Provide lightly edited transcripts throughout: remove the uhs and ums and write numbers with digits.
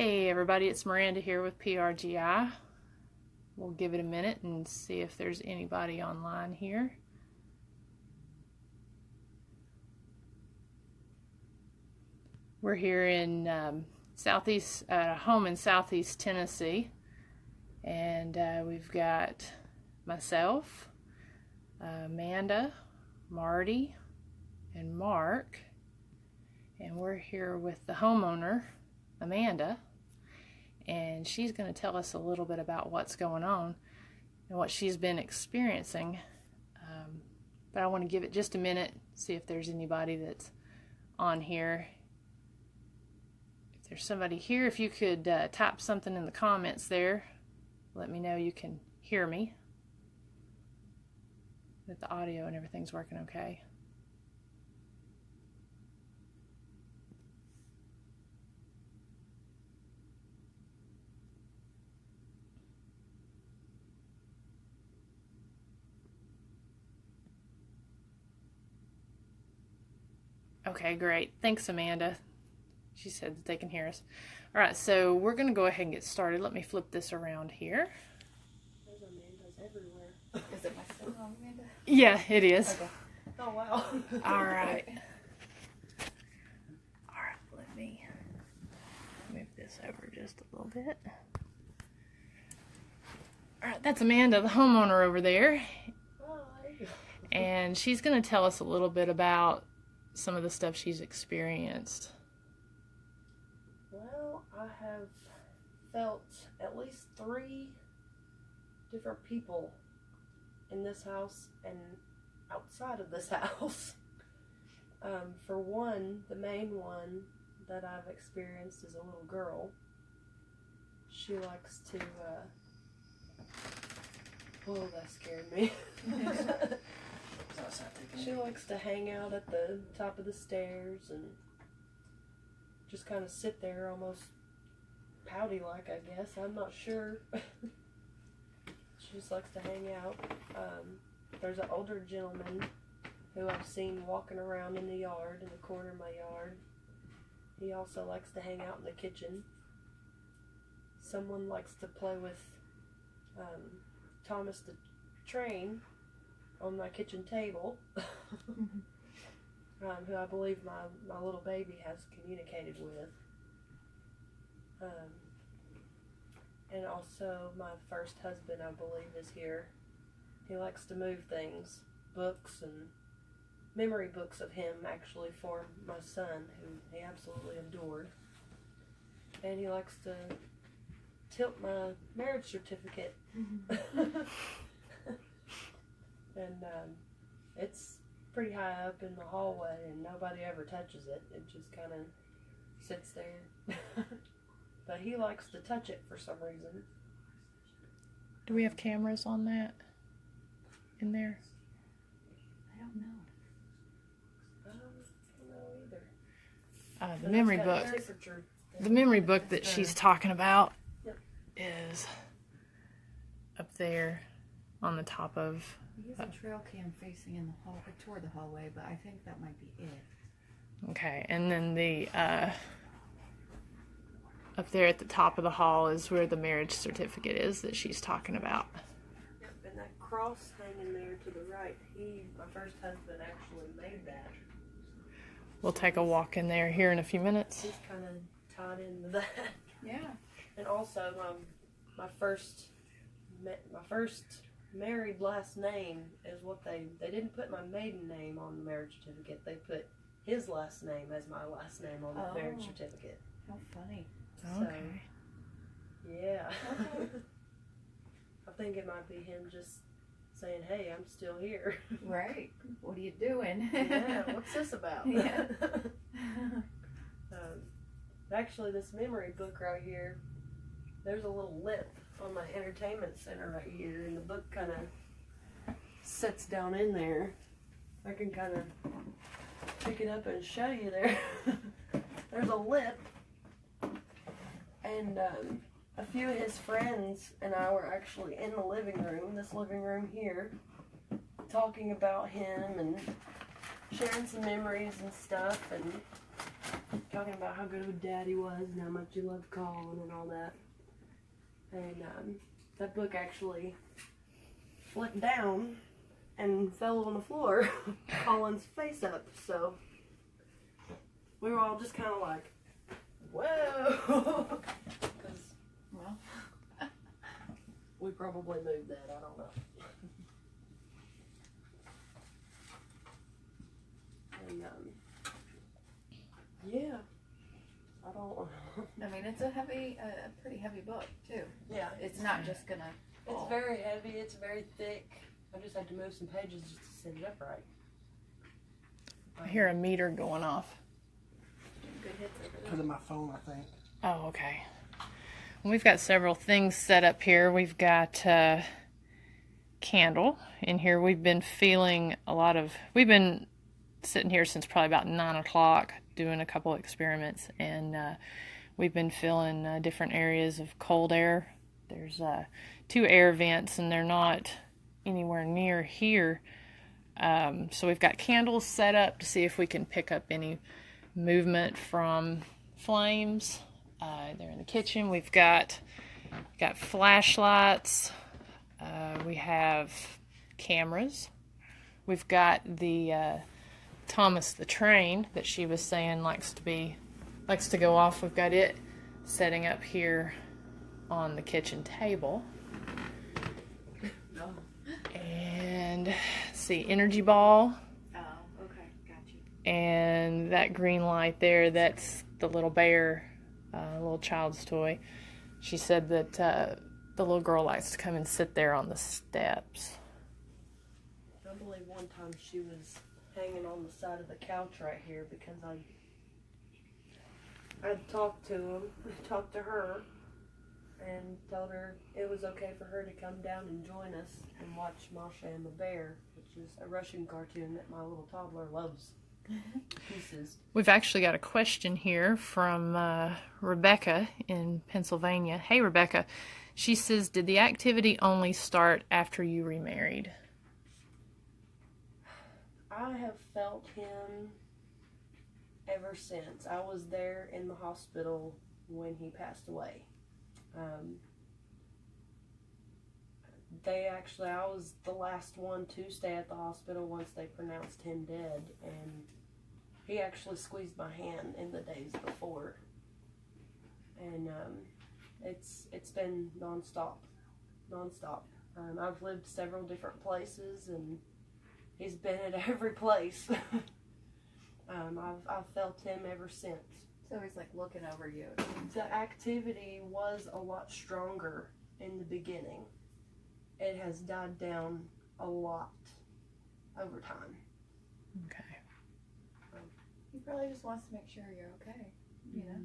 Hey everybody, it's Miranda here with PRGI. We'll give it a minute and see if there's anybody online here. We're here in home in Southeast Tennessee, and we've got myself, Amanda, Marty, and Mark, and we're here with the homeowner, Amanda, and she's going to tell us a little bit about what's going on and what she's been experiencing. But I want to give it just a minute, see if there's anybody that's on here. If there's somebody here, if you could type something in the comments there, let me know you can hear me, that the audio and everything's working okay. Okay, great. Thanks, Amanda. She said that they can hear us. All right, so we're going to go ahead and get started. Let me flip this around here. There's Amandas everywhere. Is it my still on, Amanda? Yeah, it is. Okay. Oh, wow. All right. All right, let me move this over just a little bit. All right, that's Amanda, the homeowner over there. Hi. And she's going to tell us a little bit about some of the stuff she's experienced. Well, I have felt at least 3 different people in this house and outside of this house. For one, the main one that I've experienced is a little girl. She likes to, oh, that scared me. She likes to hang out at the top of the stairs and just kind of sit there, almost pouty-like, I guess. I'm not sure. She just likes to hang out. There's an older gentleman who I've seen walking around in the yard, in the corner of my yard. He also likes to hang out in the kitchen. Someone likes to play with Thomas the Train on my kitchen table, who I believe my little baby has communicated with. And also my first husband, I believe, is here. He likes to move things, books and memory books of him, actually, for my son, who he absolutely adored. And he likes to tilt my marriage certificate. And it's pretty high up in the hallway, and nobody ever touches it. It just kind of sits there. But he likes to touch it for some reason. Do we have cameras on that in there? I don't know. I don't know either. The memory book. The memory book that she's talking about is up there on the top of. He has a trail cam facing in the hall toward the hallway, but I think that might be it. Okay, and then the up there at the top of the hall is where the marriage certificate is that she's talking about. Yep, and that cross hanging there to the right, my first husband actually made that. We'll take a walk in there here in a few minutes. He's kind of tied into that. Yeah. And also, my first married last name is what they didn't put my maiden name on the marriage certificate. They put his last name as my last name on the marriage certificate. How funny. Okay. So, yeah. Okay. I think it might be him just saying, "Hey, I'm still here." Right. What are you doing? Yeah. What's this about? Yeah. Actually, this memory book right here, there's a little lip on my entertainment center right here, and the book kind of sits down in there. I can kind of pick it up and show you there. There's a lip, and a few of his friends and I were actually in the living room, this living room here, talking about him and sharing some memories and stuff, and talking about how good of a dad he was and how much he loved Colin and all that. And that book actually flipped down and fell on the floor, Colin's face up. So we were all just kind of like, whoa. Because, Well, we probably moved that, I don't know. And, yeah. I don't. I mean, it's a pretty heavy book too. Yeah. It's not just gonna. It's fall. very heavy, it's very thick. I just had to move some pages just to set it up right. I hear a meter going off. Good hits over there. Because of my phone, I think. Oh, okay. We've got several things set up here. We've got candle in here. We've been feeling we've been sitting here since probably about 9 o'clock doing a couple experiments, and we've been feeling different areas of cold air. There's 2 air vents, and they're not anywhere near here. So we've got candles set up to see if we can pick up any movement from flames. They're in the kitchen. We've got flashlights. We have cameras. We've got the Thomas the Train that she was saying likes to go off. We've got it setting up here on the kitchen table. No. And let's see, energy ball. Oh, okay, got you. And that green light there, that's the little bear, little child's toy. She said that the little girl likes to come and sit there on the steps. I believe one time she was hanging on the side of the couch right here because I'd talked to her and told her it was okay for her to come down and join us and watch Masha and the Bear, which is a Russian cartoon that my little toddler loves pieces. We've actually got a question here from Rebecca in Pennsylvania. Hey, Rebecca. She says, did the activity only start after you remarried? I have felt him ever since. I was there in the hospital when he passed away. I was the last one to stay at the hospital once they pronounced him dead, and he actually squeezed my hand in the days before. And it's been nonstop. I've lived several different places, and he's been at every place. I've felt him ever since. So he's like looking over you. The activity was a lot stronger in the beginning. It has died down a lot over time. Okay. He probably just wants to make sure you're okay. You know.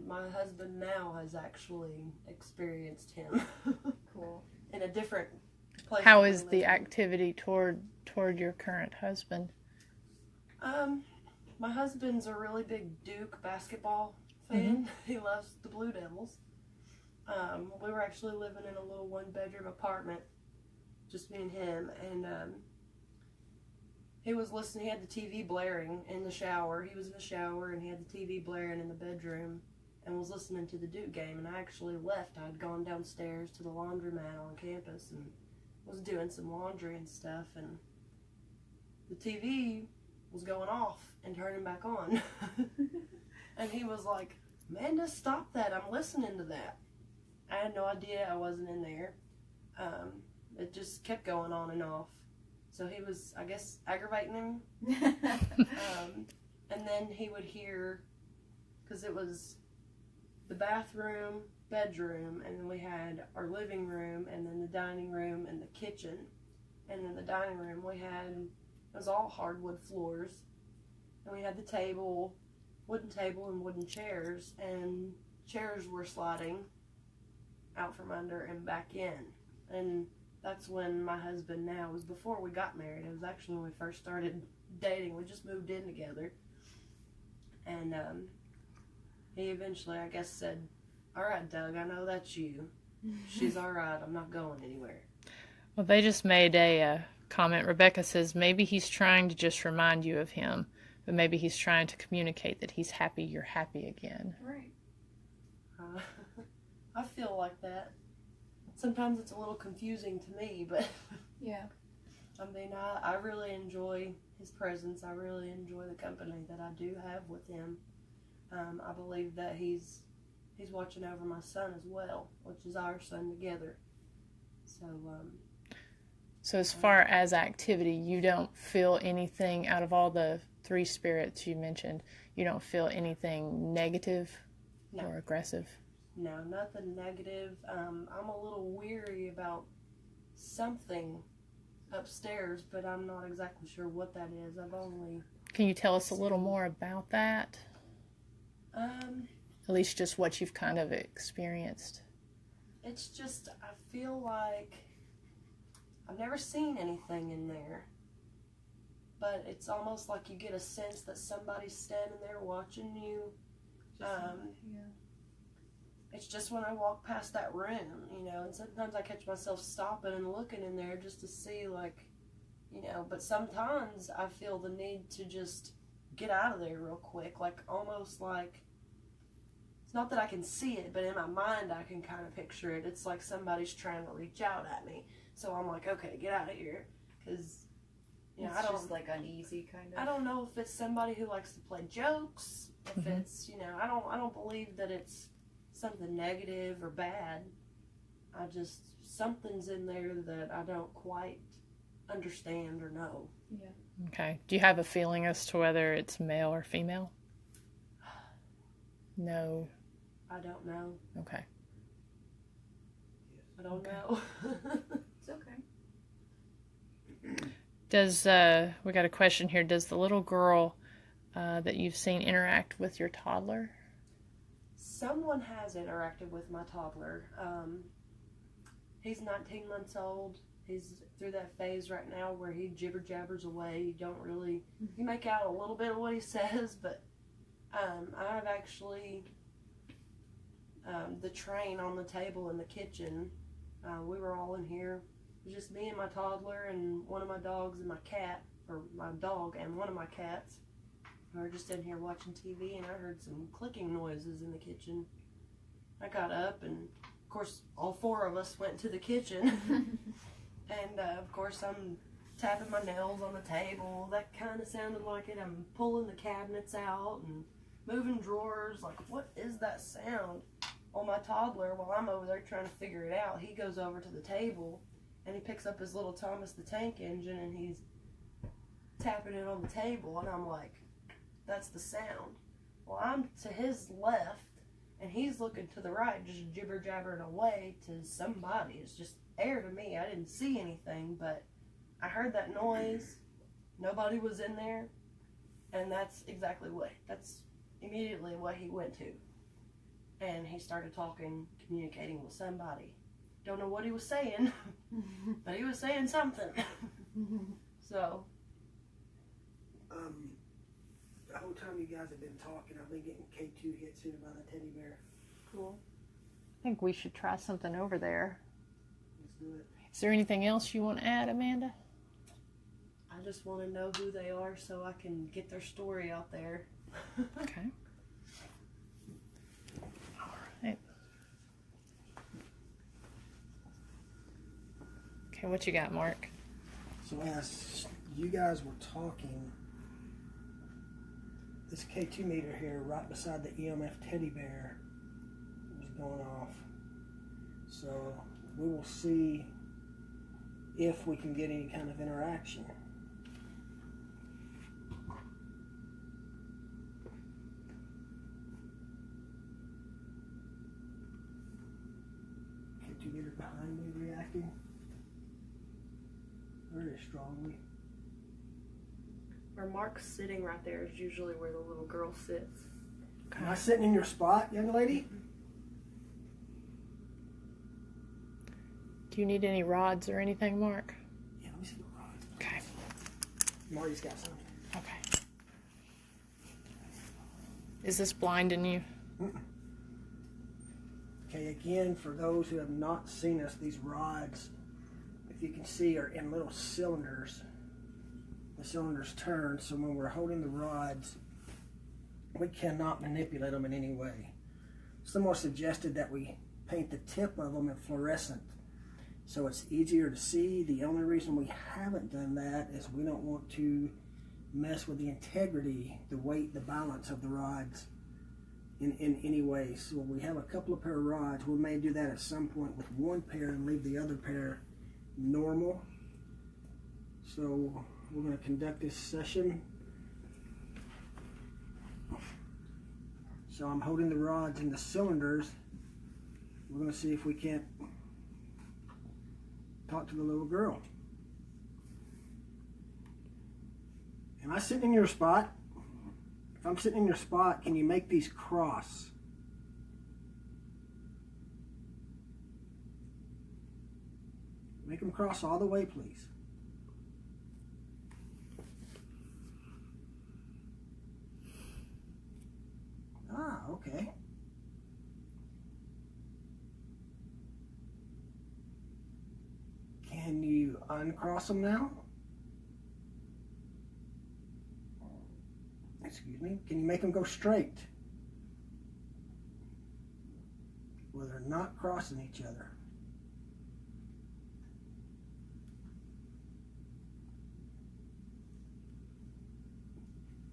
My husband now has actually experienced him Cool. in a different place. How that we is live the in. activity toward your current husband? My husband's a really big Duke basketball fan. He loves the Blue Devils. We were actually living in a little 1-bedroom apartment, just me and him, and he was listening. He had the TV blaring in the shower. He was in the shower, and he had the TV blaring in the bedroom, and was listening to the Duke game. And I actually left. I'd gone downstairs to the laundromat on campus and was doing some laundry and stuff, and the TV was going off and turning back on. And he was like, Amanda, stop that. I'm listening to that. I had no idea I wasn't in there. It just kept going on and off. So he was, I guess, aggravating him. And then he would hear, because it was the bathroom, bedroom, and then we had our living room, and then the dining room and the kitchen. And in the dining room it was all hardwood floors. And we had the table, wooden table and wooden chairs, and chairs were sliding out from under and back in. And that's when my husband now, it was before we got married. It was actually when we first started dating. We just moved in together. And he eventually, I guess, said, all right, Doug, I know that's you. She's all right. I'm not going anywhere. Well, they just made a comment. Rebecca says maybe he's trying to just remind you of him, but maybe he's trying to communicate that he's happy you're happy again. Right. I feel like that. Sometimes it's a little confusing to me, but Yeah. I mean, I really enjoy his presence. I really enjoy the company that I do have with him. I believe that he's watching over my son as well, which is our son together. So as far as activity, you don't feel anything out of all the 3 spirits you mentioned, you don't feel anything negative No. or aggressive? No, nothing negative. I'm a little weary about something upstairs, but I'm not exactly sure what that is. Can you tell us a little more about that? At least just what you've kind of experienced. It's just, I feel like I've never seen anything in there, but it's almost like you get a sense that somebody's standing there watching you. Yeah. It's just when I walk past that room, you know, and sometimes I catch myself stopping and looking in there just to see, like, you know, but sometimes I feel the need to just get out of there real quick, like, almost like, it's not that I can see it, but in my mind I can kind of picture it. It's like somebody's trying to reach out at me, so I'm like, okay, get out of here, because, you know, It's just like uneasy kind of. I don't know if it's somebody who likes to play jokes, if it's, you know, I don't believe that it's something negative or bad. I just, something's in there that I don't quite understand or know. Yeah. Okay. Do you have a feeling as to whether it's male or female? No. I don't know. Okay. I don't know. It's okay. Does, we got a question here. Does the little girl that you've seen interact with your toddler? Someone has interacted with my toddler. He's 19 months old. He's through that phase right now where he jibber jabbers away. You don't really, you make out a little bit of what he says, but I've actually, the train on the table in the kitchen, we were all in here. It was just me and my toddler and one of my dogs and my cat, or my dog and one of my cats. We were just in here watching TV, and I heard some clicking noises in the kitchen. I got up, and of course, all 4 of us went to the kitchen. And of course, I'm tapping my nails on the table. That kind of sounded like it. I'm pulling the cabinets out and moving drawers. Like, what is that sound? Well, my toddler, while I'm over there trying to figure it out, he goes over to the table, and he picks up his little Thomas the Tank Engine, and he's tapping it on the table, and I'm like, that's the sound. Well, I'm to his left, and he's looking to the right, just jibber jabbering away to somebody. It's just air to me. I didn't see anything, but I heard that noise. Nobody was in there, and that's immediately what he went to. And he started talking, communicating with somebody. Don't know what he was saying, but he was saying something. So. The whole time you guys have been talking, I've been getting K2 hits in by the teddy bear. Cool. I think we should try something over there. Let's do it. Is there anything else you want to add, Amanda? I just want to know who they are so I can get their story out there. Okay. All right. Okay, what you got, Mark? So as you guys were talking, this K2 meter here right beside the EMF teddy bear was going off. So we will see if we can get any kind of interaction. K2 meter behind me reacting very strongly. Where Mark's sitting right there is usually where the little girl sits. Am I sitting in your spot, young lady? Do you need any rods or anything, Mark? Yeah, let me see the rods. Okay. Marty's got some. Okay. Is this blinding you? Okay, again, for those who have not seen us, these rods, if you can see, are in little cylinders. the cylinders turn, so when we're holding the rods, we cannot manipulate them in any way. Someone suggested that we paint the tip of them in fluorescent so it's easier to see. The only reason we haven't done that is we don't want to mess with the integrity, the weight, the balance of the rods in any way. So we have a couple of pair of rods. We may do that at some point with one pair and leave the other pair normal. So we're going to conduct this session. So I'm holding the rods in the cylinders. We're going to see if we can't talk to the little girl. Am I sitting in your spot? If I'm sitting in your spot, can you make these cross? Make them cross all the way, please. Ah, okay. Can you uncross them now? Excuse me. Can you make them go straight? Where they're not crossing each other.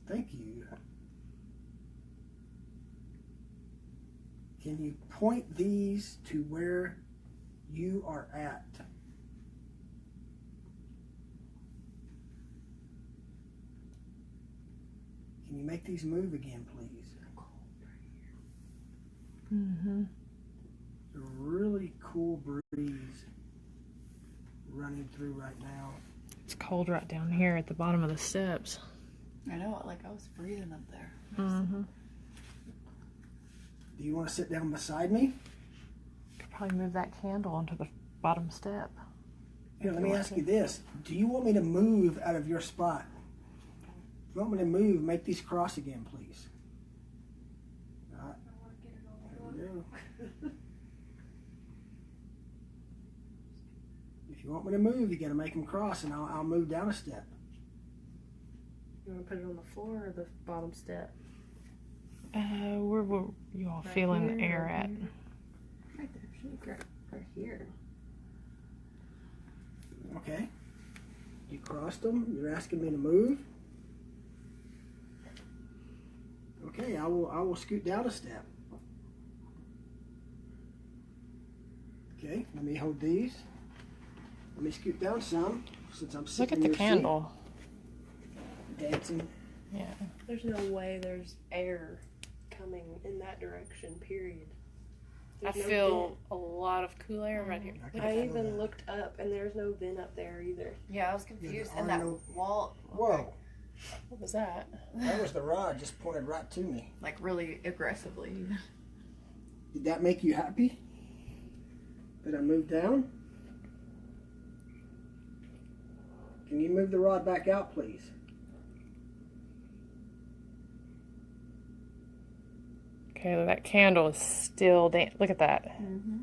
Thank you. Can you point these to where you are at? Can you make these move again, please? Mm-hmm. A really cool breeze running through right now. It's cold right down here at the bottom of the steps. I know, like I was freezing up there. Mm-hmm. Do you want to sit down beside me? Could probably move that candle onto the bottom step. Here, let me ask you this. Do you want me to move out of your spot? If you want me to move, make these cross again, please. There we go. If you want me to move, you got to make them cross, and I'll move down a step. You want to put it on the floor or the bottom step? Where were you all Right feeling here, the air right at? here. Right there. Should be right here. Okay. You crossed them. You're asking me to move. Okay, I will scoot down a step. Okay, let me hold these. Let me scoot down some since I'm Look sitting at in the your candle. seat. Dancing. Yeah. There's no way there's air coming in that direction, period. I There's no feel a lot of cool air right here. can vent. I feel even that. looked up and there's no vent up there either. Yeah, I was confused. there And are that no- wall, Whoa, What was that? that was the rod just pointed right to me. like really aggressively. Did that make you happy? Did I move down? Can you move the rod back out, please? Okay, that candle is still look at that. Mm-hmm.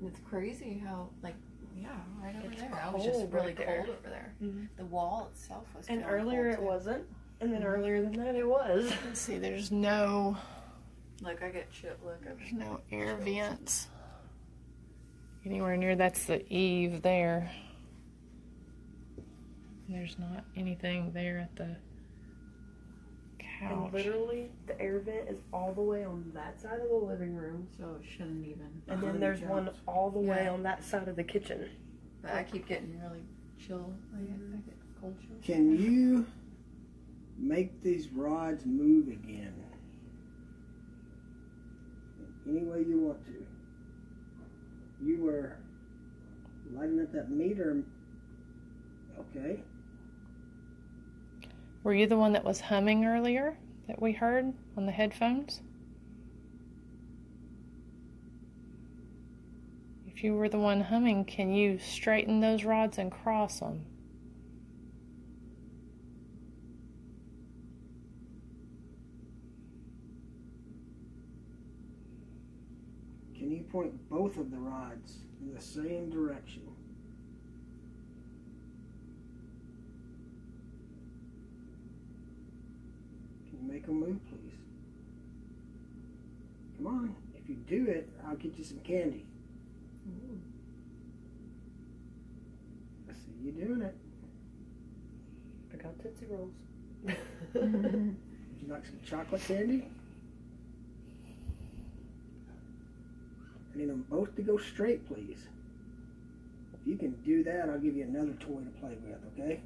It's crazy how, like, yeah, right over It's there. I was just cold really right there. cold over there. Mhm. The wall itself was And feeling earlier cold, it too. wasn't. And then earlier than that it was. Let's see, there's no Like, I get chip. Look, there's no air vents anywhere near. That's the eave there. There's not anything there at the couch. And literally the air vent is all the way on that side of the living room. so it shouldn't even. And then there's one all the way Yeah. on that side of the kitchen. But I keep getting really chill. I get cold chill. Can you make these rods move again? Any way you want to. You were lighting up that meter. Okay. Were you the one that was humming earlier that we heard on the headphones? If you were the one humming, can you straighten those rods and cross them? Can you point both of the rods in the same direction? Make them move, please. Come on. If you do it, I'll get you some candy. Ooh. I see you doing it. I got Tootsie Rolls. Would you like some chocolate candy? I need them both to go straight, please. If you can do that, I'll give you another toy to play with, okay?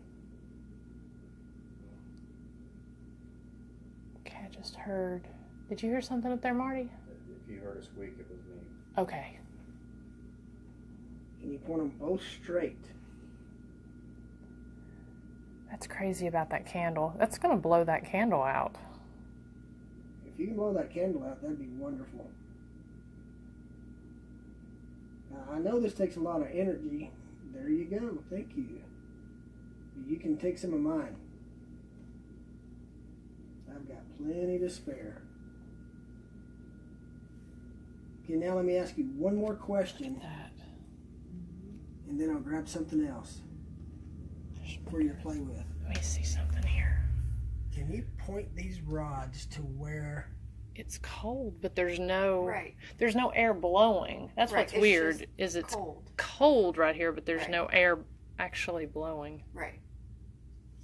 Okay, I just heard. Did you hear something up there, Marty? If you heard a squeak, it was me. Okay. Can you point them both straight? That's crazy about that candle. That's going to blow that candle out. If you can blow that candle out, that'd be wonderful. Now, I know this takes a lot of energy. There you go. Thank you. You can take some of mine. I've got plenty to spare. Okay, now let me ask you one more question, That. and then I'll grab something else for you to play with. Let me see something here. Can you point these rods to where... It's cold, but there's no Right. there's no air blowing. That's Right, what's it's weird. just Is it's cold. cold right here, but there's Right. no air actually blowing. Right.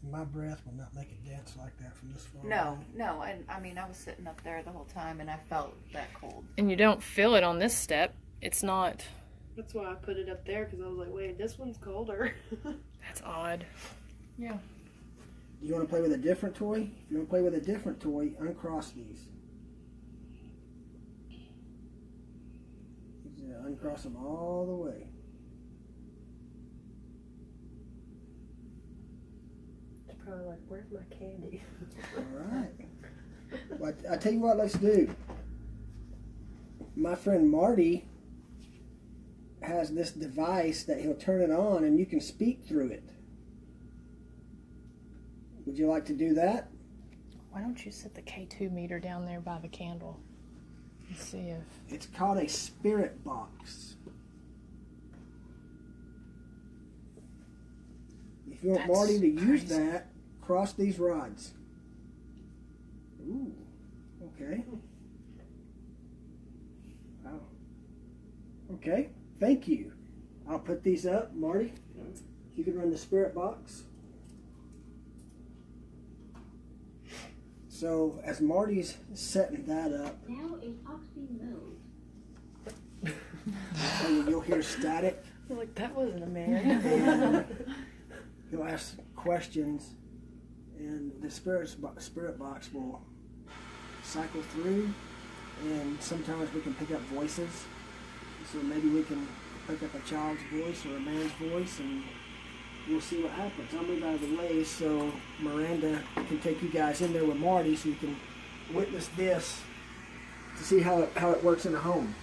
My breath will not make it dance like that from this far No, away. no, and I mean I was sitting up there the whole time and I felt that cold. And you don't feel it on this step. It's not. That's why I put it up there, because I was like, wait, this one's colder. That's odd. Yeah. You want to play with a different toy? If you want to play with a different toy, uncross these. Uncross them all the way. It's probably like, where's my candy? All right. Well, I tell you what, let's do. My friend Marty has this device that he'll turn it on and you can speak through it. Would you like to do that? Why don't you set the K2 meter down there by the candle? Let's see if. It's called a spirit box. If you want That's Marty to use crazy. that, cross these rods. Ooh, okay. Wow. Okay, thank you. I'll put these up, Marty. You can run the spirit box. So as Marty's setting that up, Now in Oxy mode. you'll hear static. I'm like, that wasn't a man. And he'll ask questions, and the spirit box will cycle through, and sometimes we can pick up voices. So maybe we can pick up a child's voice or a man's voice, and we'll see what happens. I'll move out of the way so Miranda can take you guys in there with Marty so you can witness this to see how it works in a home.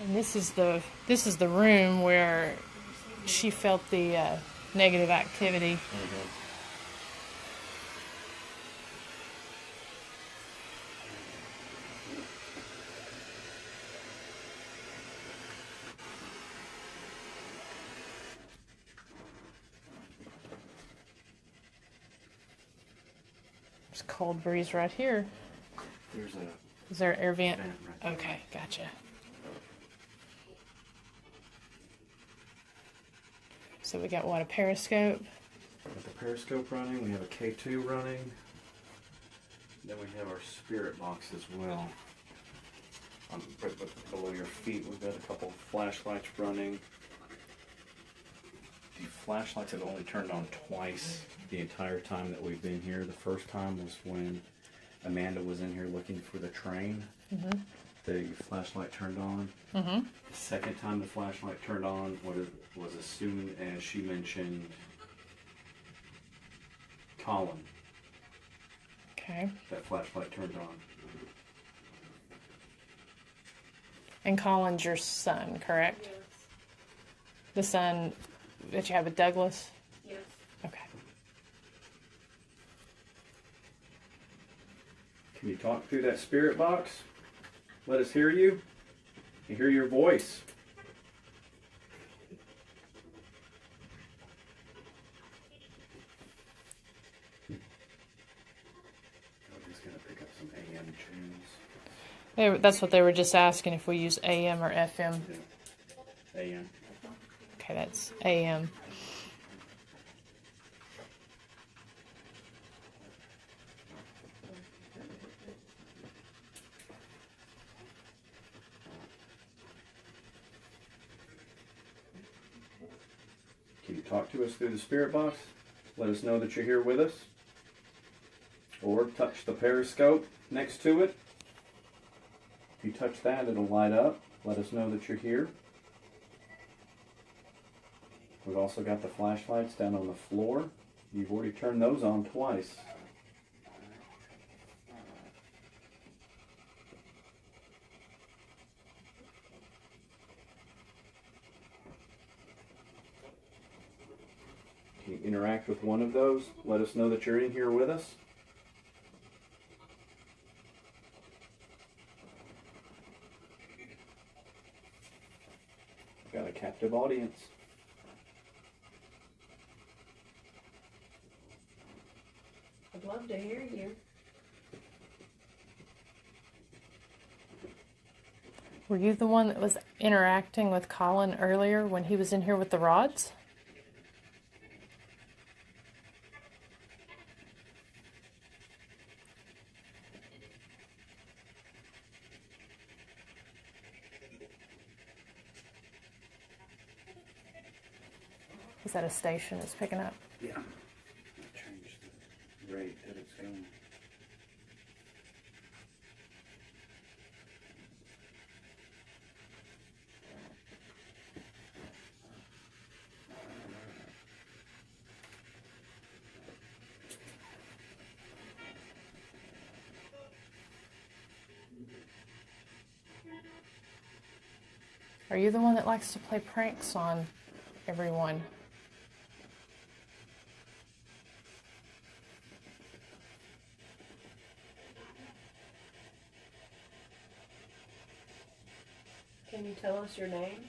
And this is the room where she felt the negative activity. There's a cold breeze right here. There's a Is there an air vent? vent right there. Okay, gotcha. So we got what, a periscope? Got the periscope running. We have a K2 running. Then we have our spirit box as well. Below your feet, we've got a couple flashlights running. The flashlights have only turned on twice the entire time that we've been here. The first time was when Amanda was in here looking for the train. Mm-hmm. The flashlight turned on. Mm-hmm. The second time the flashlight turned on was as soon as she mentioned Colin. Okay. That flashlight turned on. And Colin's your son, correct? Yes. The son that you have with Douglas? Yes. Okay. Can you talk through that spirit box? Let us hear you. And hear your voice. That's what they were just asking, if we use AM or FM. AM. Okay, that's AM. Can you talk to us through the spirit box? Let us know that you're here with us. Or touch the periscope next to it. If you touch that, it'll light up. Let us know that you're here. We've also got the flashlights down on the floor. You've already turned those on twice. Can you interact with one of those? Let us know that you're in here with us. Got a captive audience. I'd love to hear you. Were you the one that was interacting with Colin earlier when he was in here with the rods? Is that a station it's picking up? Yeah. Change the rate that it's going. Are you the one that likes to play pranks on everyone? Can you tell us your name?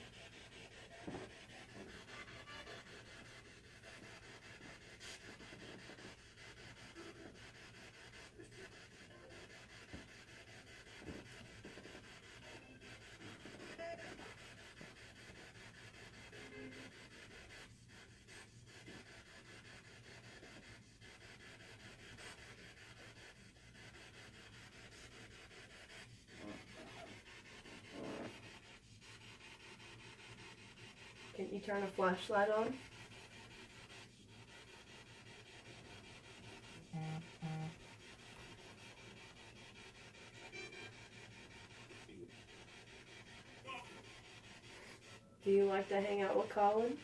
Can you turn a flashlight on? Do you like to hang out with Colin?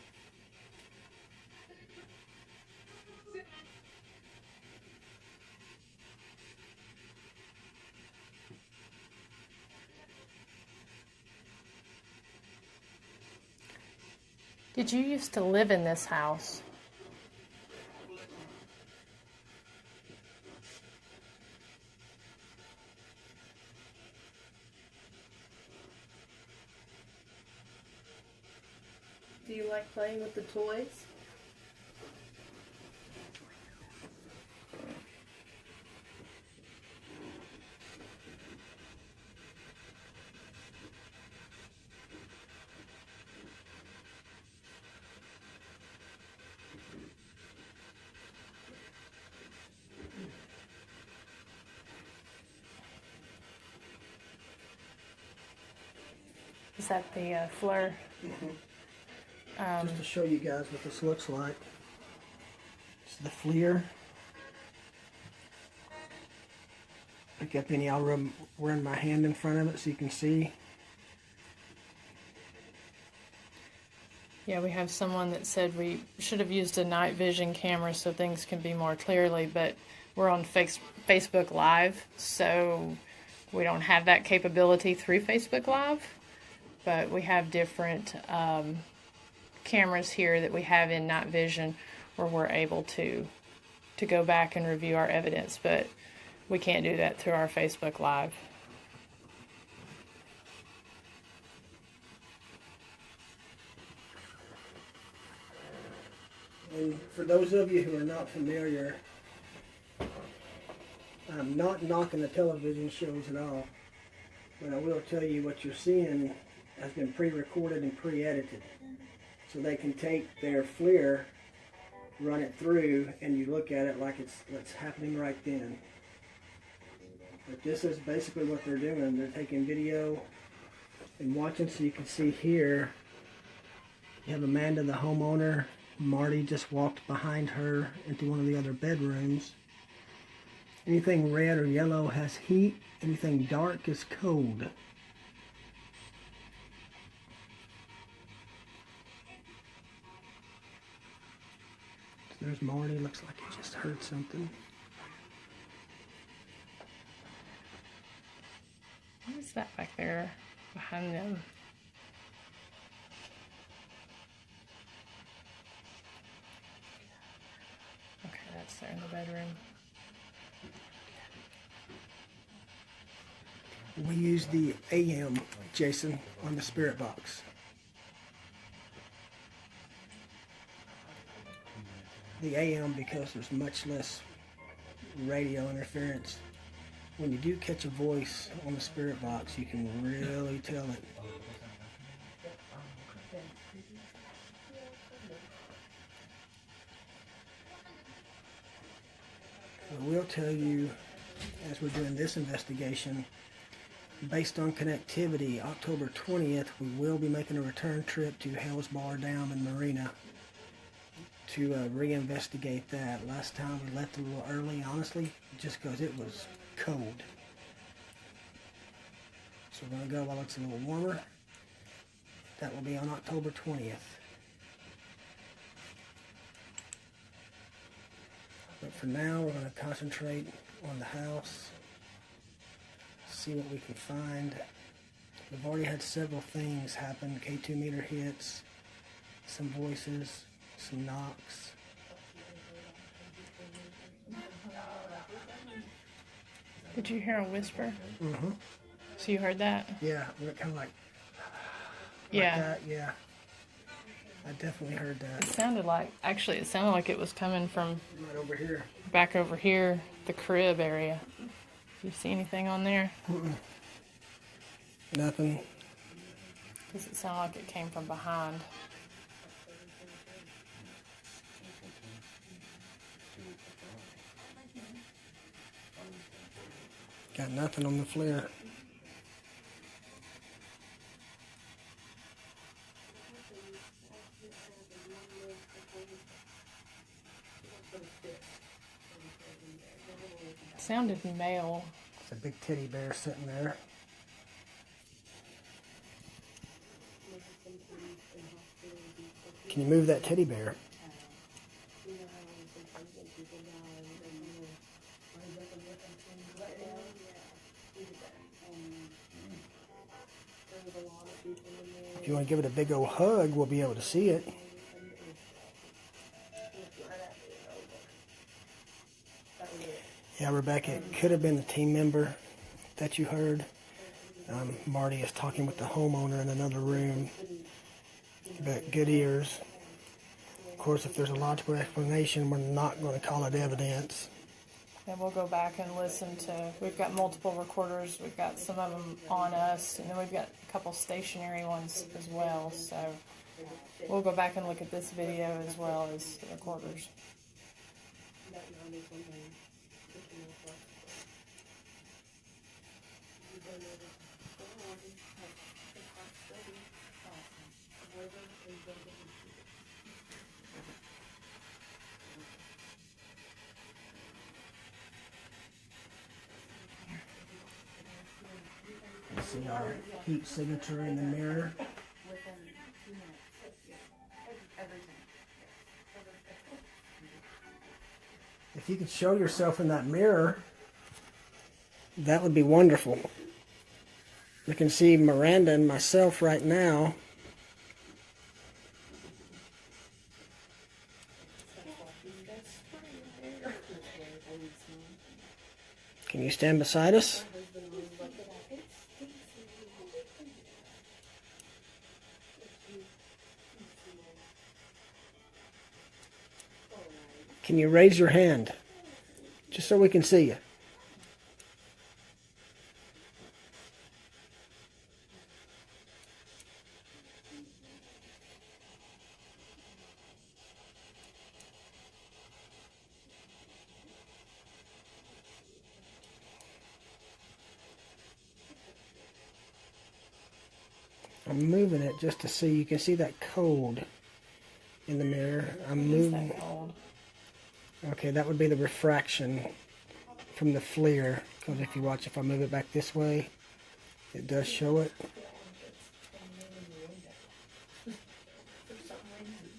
Did you used to live in this house? Do you like playing with the toys? Is that the flare? Just to show you guys what this looks like. It's the FLIR. Pick up any, I'll run my hand in front of it so you can see. Yeah, we have someone that said we should have used a night vision camera so things can be more clearly, but we're on Facebook Live, so we don't have that capability through Facebook Live. But we have different cameras here that we have in night vision where we're able to go back and review our evidence, but we can't do that through our Facebook Live. And for those of you who are not familiar, I'm not knocking the television shows at all. But I will tell you what you're seeing has been pre-recorded and pre-edited. So they can take their FLIR, run it through, and you look at it like it's happening right then. But this is basically what they're doing. They're taking video and watching, so you can see here, you have Amanda, the homeowner. Marty just walked behind her into one of the other bedrooms. Anything red or yellow has heat. Anything dark is cold. So there's Marty. Looks like he just heard something. What is that back there behind them? Okay, that's there in the bedroom. We use the AM, Jason, on the spirit box. The AM because there's much less radio interference. When you do catch a voice on the spirit box, you can really tell it. I will tell you, as we're doing this investigation, based on connectivity, October 20th, we will be making a return trip to Hell's Bar Dam and Marina to reinvestigate that. Last time we left a little early, honestly, just because it was cold. So we're going to go while it's a little warmer. That will be on October 20th. But for now, we're going to concentrate on the house, see what we can find. We've already had several things happen. K2 meter hits, some voices, some knocks. Did you hear a whisper? Mm-hmm. So you heard that? Yeah, we're kind of like Yeah. that. Yeah, I definitely heard It that. sounded like it was coming from Right over here. back over here, the crib area. You see anything on there? Nothing. Does it sound like it came from behind? Got nothing on the FLIR. It sounded male. It's a big teddy bear sitting there. Can you move that teddy bear? If you want to give it a big old hug, we'll be able to see it. Yeah, Rebecca, it could have been the team member that you heard. Marty is talking with the homeowner in another room. But good ears. Of course, if there's a logical explanation, we're not going to call it evidence. And we'll go back and listen to, we've got multiple recorders. We've got some of them on us, and then we've got a couple stationary ones as well. So we'll go back and look at this video as well as the recorders. See our heat signature in the mirror. If you could show yourself in that mirror, that would be wonderful. You can see Miranda and myself right now. Can you stand beside us? Can you raise your hand? Just so we can see you. I'm moving it just to see. You can see that code in the mirror. I'm What is moving. that called? Okay, that would be the refraction from the FLIR. Because if you watch, if I move it back this way, it does show it. For some reason.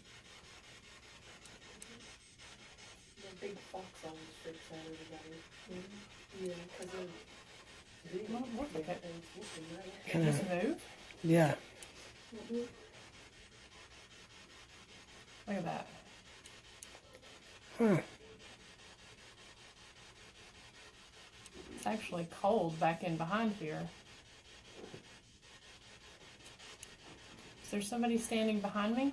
The big fox always freaks out everybody. Yeah, because of Well, look at it. Kind Just of, move. yeah. Look at that. Huh. It's actually cold back in behind here. Is there somebody standing behind me?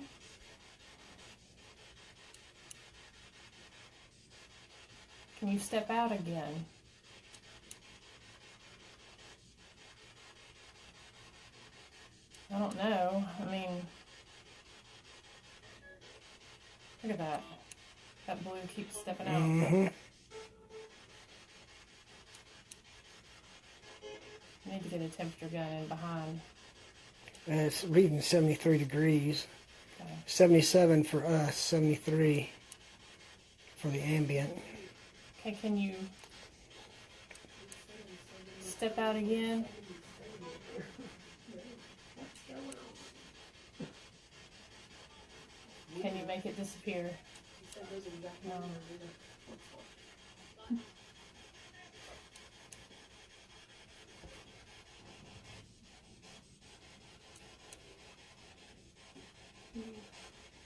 Can you step out again? I don't know. I mean, look at that. That blue keeps stepping out. Mm-hmm. I need to get a temperature gun in behind. And it's reading 73 degrees. Okay. 77 for us, 73 for the ambient. Okay, can you step out again? Can you make it disappear? No.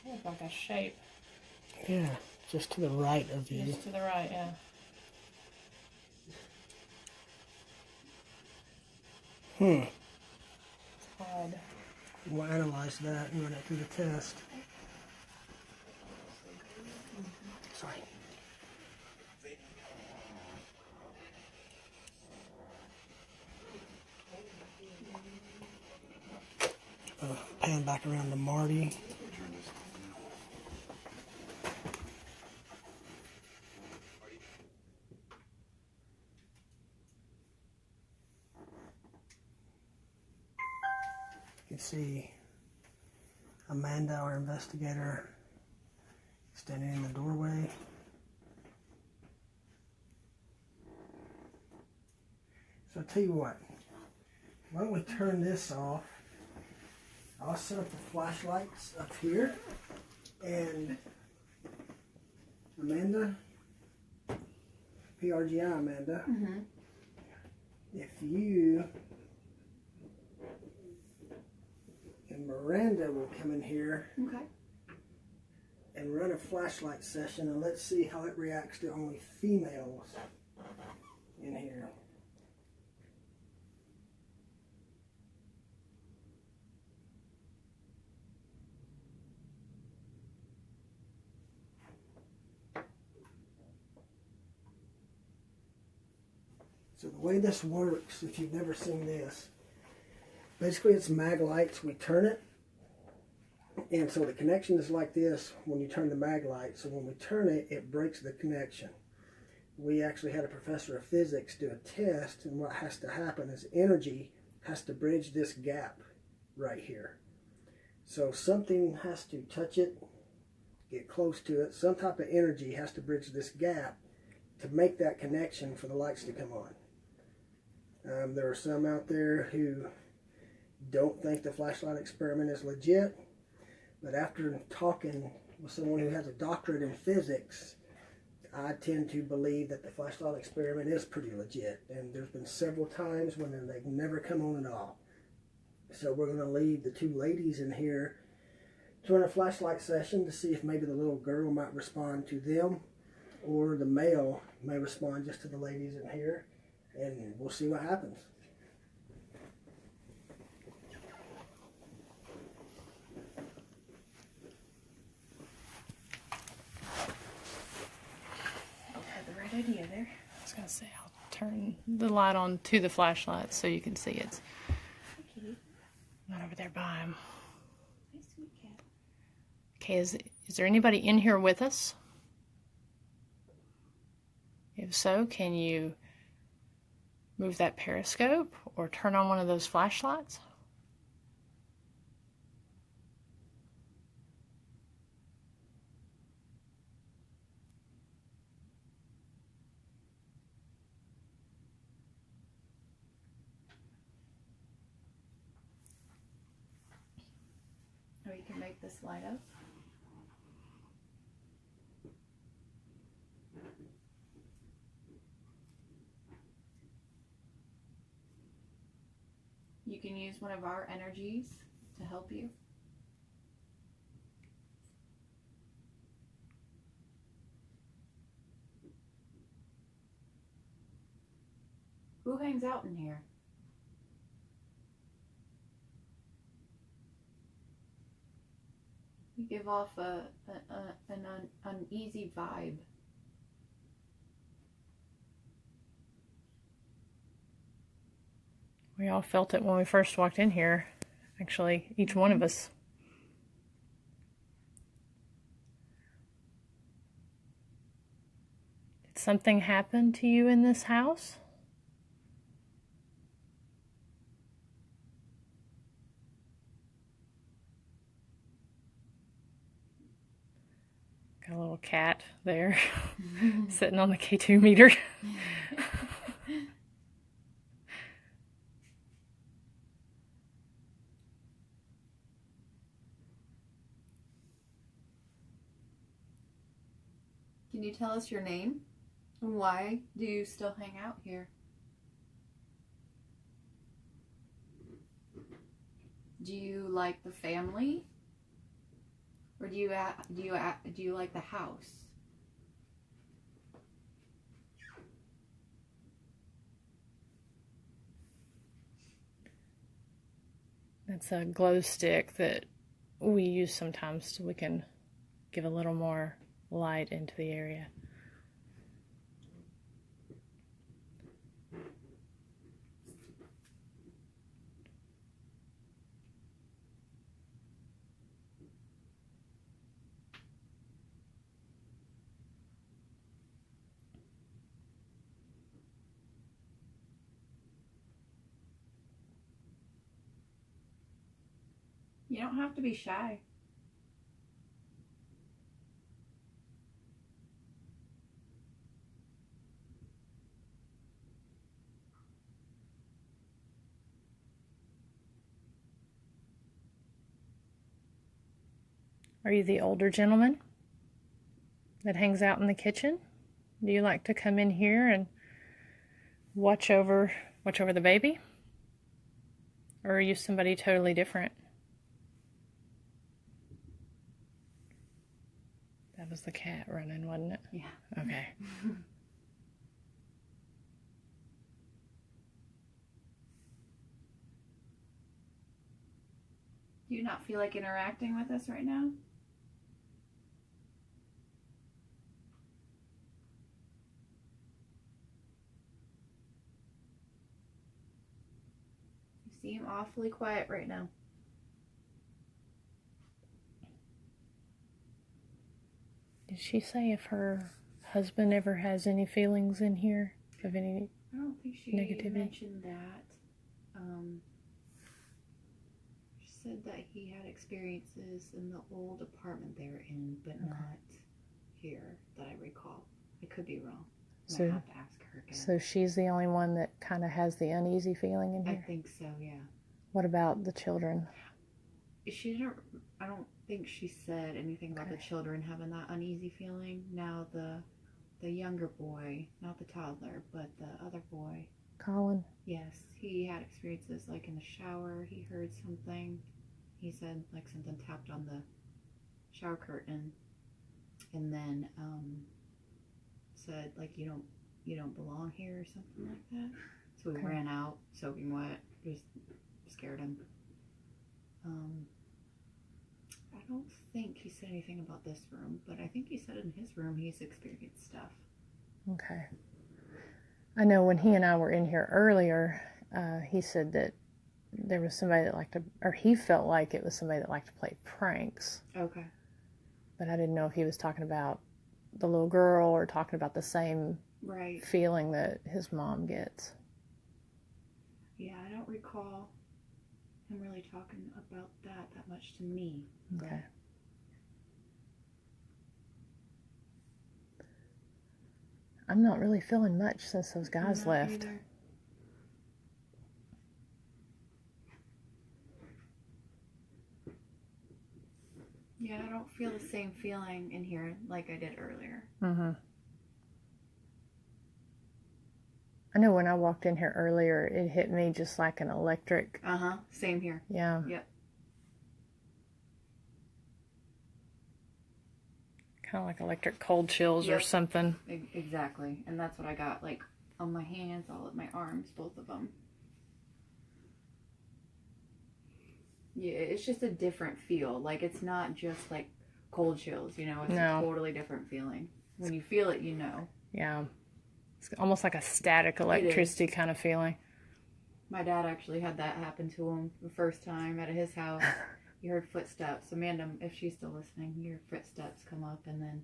Look like a shape. Yeah, just to the right of you. Just to the right, yeah. Hmm. It's odd. We'll analyze that and run it through the test. Sorry. Pan back around to Marty. You can see Amanda, our investigator, standing in the doorway. So I'll tell you what, why don't we turn this off? I'll set up the flashlights up here, and Amanda, PRGI Amanda, if you and Miranda will come in here Okay. and run a flashlight session, and let's see how it reacts to only females in here. So the way this works, if you've never seen this, basically it's mag lights. We turn it, and so the connection is like this when you turn the mag light. So when we turn it, it breaks the connection. We actually had a professor of physics do a test, and what has to happen is energy has to bridge this gap right here. So something has to touch it, get close to it. Some type of energy has to bridge this gap to make that connection for the lights to come on. There are some out there who don't think the flashlight experiment is legit, but after talking with someone who has a doctorate in physics, I tend to believe that the flashlight experiment is pretty legit, and there's been several times when they've never come on at all. So we're going to leave the two ladies in here to run a flashlight session to see if maybe the little girl might respond to them, or the male may respond just to the ladies in here, and we'll see what happens. Had the right idea there. I was gonna say I'll turn the light on to the flashlight so you can see it's Okay. not over there by him. Nice sweet cat. Okay, is there anybody in here with us? If so, can you move that periscope or turn on one of those flashlights? Or you can make this light up. You can use one of our energies to help you. Who hangs out in here? You give off an uneasy vibe. We all felt it when we first walked in here. Actually, each one of us. Did something happen to you in this house? Got a little cat there sitting on the K2 meter. Can you tell us your name? And why do you still hang out here? Do you like the family? Or do you like the house? That's a glow stick that we use sometimes so we can give a little more light into the area. You don't have to be shy. Are you the older gentleman that hangs out in the kitchen? Do you like to come in here and watch over the baby? Or are you somebody totally different? That was the cat running, wasn't it? Yeah. Okay. Do you not feel like interacting with us right now? You seem awfully quiet right now. Did she say if her husband ever has any feelings in here of any? I don't think she Negativity. mentioned that. She said that he had experiences in the old apartment they were in, but not here that I recall. I could be wrong. I have to ask her again. So she's the only one that kind of has the uneasy feeling in I here? think so, yeah. What about the children? She didn't. I don't think she said anything about the children having that uneasy feeling. Now the younger boy, not the toddler, but the other boy. Colin? Yes, he had experiences like in the shower. He heard something. He said like something tapped on the shower curtain, and then said like you don't belong here or something like that. So we ran out, soaking wet. Just scared him. I don't think he said anything about this room, but I think he said in his room he's experienced stuff. Okay. I know when he and I were in here earlier, he said that there was somebody that liked to, or he felt like it was somebody that liked to play pranks. Okay. But I didn't know if he was talking about the little girl or talking about the same feeling that his mom gets. Yeah, I don't recall him really talking about that much to me. Okay. I'm not really feeling much since those guys left. Either. feel the same feeling in here like I did earlier. Mm-hmm. I know when I walked in here earlier, it hit me just like an electric. Same here. Yeah. Yep. Kind of like electric cold chills or Yep. something. Exactly. And that's what I got, like, on my hands, all of my arms, both of them. Yeah, it's just a different feel. Like, it's not just, like, cold chills, you know? It's No. a totally different feeling. When you feel it, you know. Yeah. It's almost like a static electricity kind of feeling. My dad actually had that happen to him the first time at his house. He heard footsteps. Amanda, if she's still listening, he heard footsteps come up, and then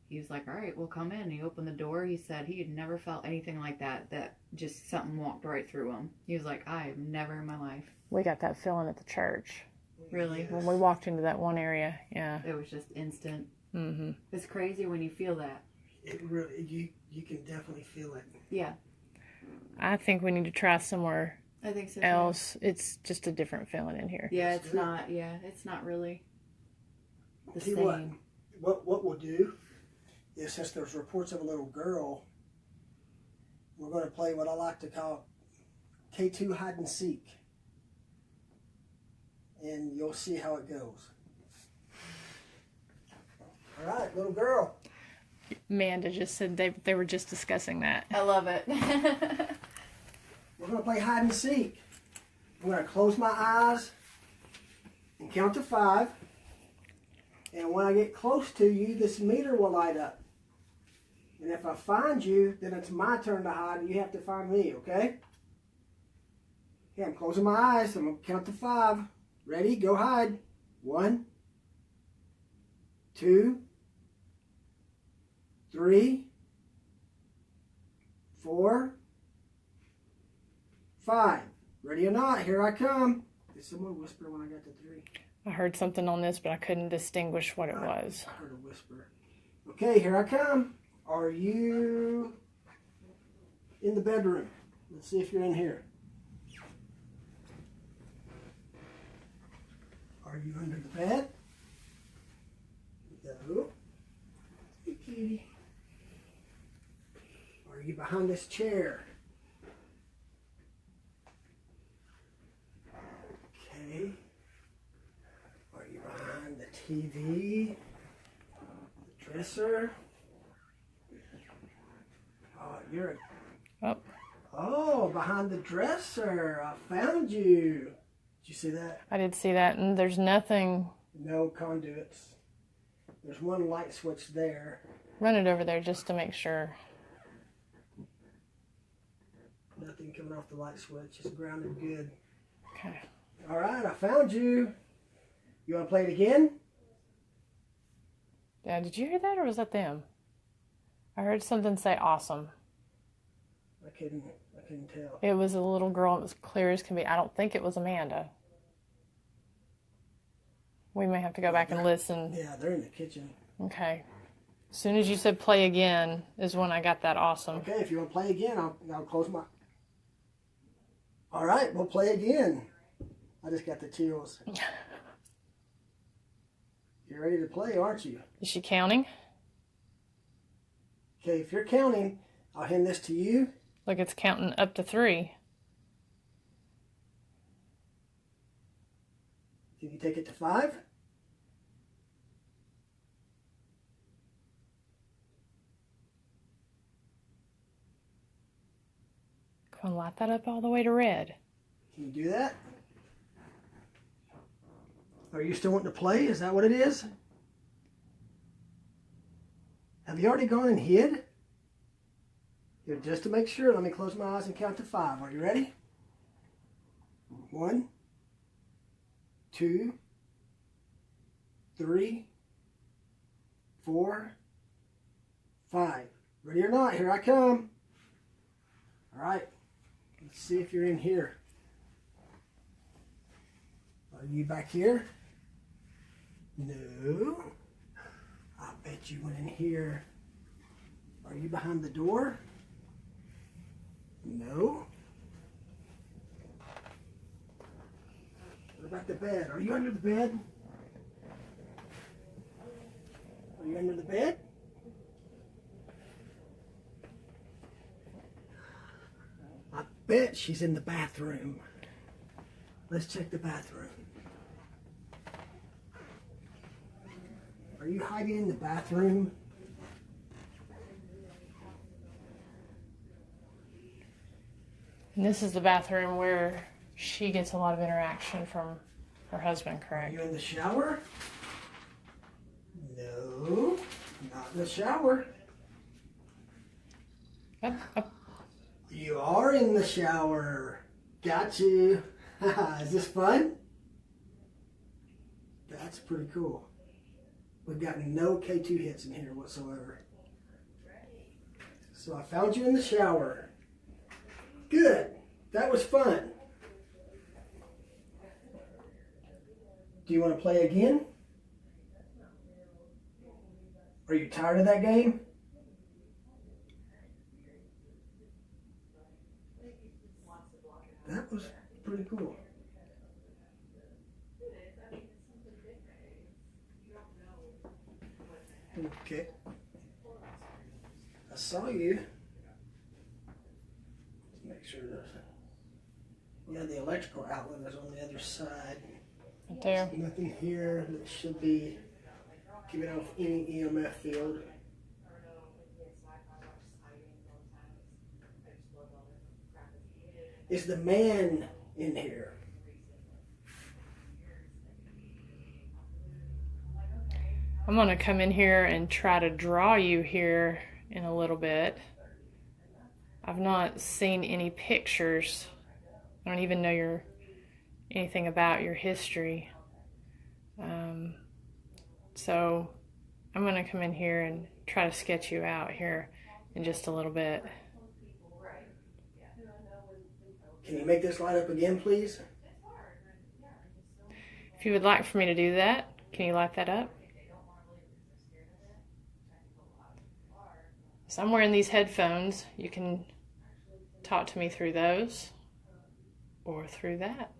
he was like, all right, we'll come in. He opened the door. He said he had never felt anything like that, that just something walked right through him. He was like, I have never in my life. We got that feeling at the church. Really? When we walked into that one area, yeah. It was just instant. Mm-hmm. It's crazy when you feel that. It really, you can definitely feel it. Yeah, I think we need to try somewhere I think so. Too. else. It's just a different feeling in here. Yeah, Let's it's do it. not. Yeah, it's not really the Tell you same. what we'll do is, since there's reports of a little girl, we're going to play what I like to call K2 hide and seek, and you'll see how it goes. All right, little girl. Amanda just said they were just discussing that. I love it. We're going to play hide and seek. I'm going to close my eyes and count to 5. And when I get close to you, this meter will light up. And if I find you, then it's my turn to hide and you have to find me, okay? Okay, I'm closing my eyes. I'm going to count to 5. Ready? Go hide. 1, 2, 3, 4, 5. Ready or not, here I come. Did someone whisper when I got to 3? I heard something on this, but I couldn't distinguish what it was. I heard a whisper. Okay, here I come. Are you in the bedroom? Let's see if you're in here. Are you under the bed? No. Hey, kitty. Are you behind this chair? Okay. Are you behind the TV? The dresser? Oh, you're... Oh, Oh, behind the dresser. I found you. Did you see that? I did see that, and there's nothing. No conduits. There's one light switch there. Run it over there just to make sure. Nothing coming off the light switch. It's grounded good. Okay. All right, I found you. You want to play it again? Yeah, did you hear that, or was that them? I heard something say awesome. I couldn't tell. It was a little girl. It was clear as can be. I don't think it was Amanda. We may have to go back and listen. Yeah, they're in the kitchen. Okay. As soon as you said play again is when I got that awesome. Okay, if you want to play again, I'll close my... All right, we'll play again. I just got the chills. You're ready to play, aren't you? Is she counting? Okay, if you're counting, I'll hand this to you. Look, it's counting up to 3. Can you take it to 5? Come on, light that up all the way to red. Can you do that? Are you still wanting to play? Is that what it is? Have you already gone and hid? Here, just to make sure, let me close my eyes and count to 5. Are you ready? 1, 2, 3, 4, 5. Ready or not, here I come. All right, let's see if you're in here. Are you back here? No. I bet you went in here. Are you behind the door? No. What about the bed? Are you under the bed? you under the bed? I bet she's in the bathroom. Let's check the bathroom. Are you hiding in the bathroom? And this is the bathroom where she gets a lot of interaction from her husband, Are correct? you in the shower? No, not in the shower. Up. You are in the shower. Got you. Is this fun? That's pretty cool. We've got no K2 hits in here whatsoever. So I found you in the shower. Good. That was fun. Do you want to play again? Are you tired of that game? That was pretty cool. Okay. I saw you. Let's make sure there's the electrical outlet is on the other side. Right there. Nothing here that should be giving off any EMF field. Is the man in here? I'm going to come in here and try to draw you here in a little bit. I've not seen any pictures. I don't even know anything about your history. So I'm going to come in here and try to sketch you out here in just a little bit. Can you make this light up again, please? If you would like for me to do that, can you light that up? So I'm wearing these headphones. You can talk to me through those or through that.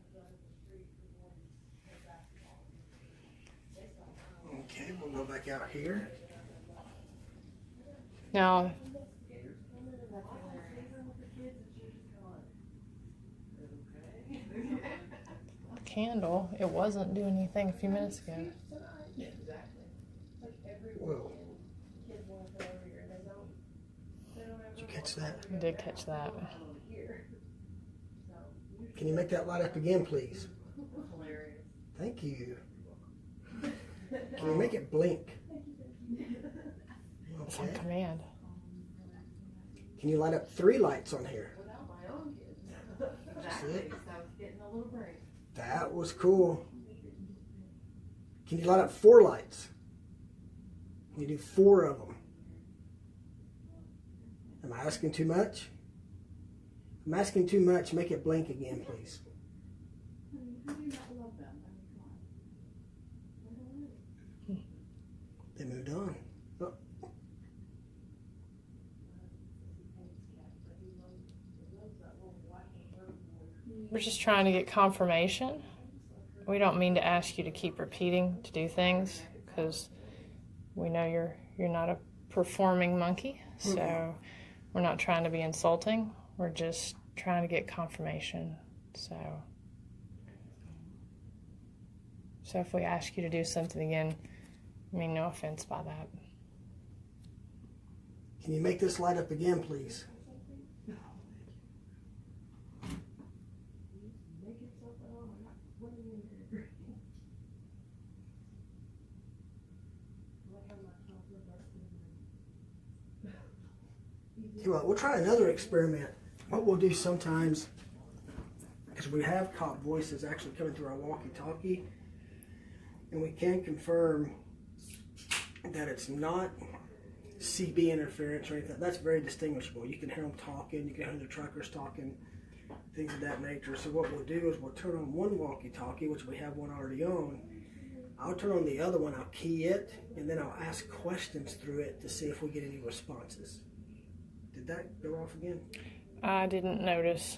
Okay, we'll go back out here. Now, the candle, it wasn't doing anything a few minutes ago. Whoa. Did you catch that? I did catch that. Can you make that light up again, please? Thank you. Can you make it blink? It's on Okay. command. Can you light up 3 lights on here? That's it. That was cool. Can you light up 4 lights? Can you do 4 of them? Am I asking too much? I'm asking too much. Make it blink again, please. They moved on. Oh. We're just trying to get confirmation. We don't mean to ask you to keep repeating to do things because we know you're not a performing monkey. So we're not trying to be insulting. We're just trying to get confirmation. So if we ask you to do something again, I mean no offense by that. Can you make this light up again, please? Tell you what, we'll try another experiment. What we'll do sometimes is we have caught voices actually coming through our walkie-talkie, and we can confirm that it's not CB interference or anything. That's very distinguishable. You can hear them talking, you can hear the truckers talking, things of that nature. So what we'll do is we'll turn on one walkie-talkie, which we have one already on. I'll turn on the other one, I'll key it, and then I'll ask questions through it to see if we get any responses. Did that go off again? I didn't notice.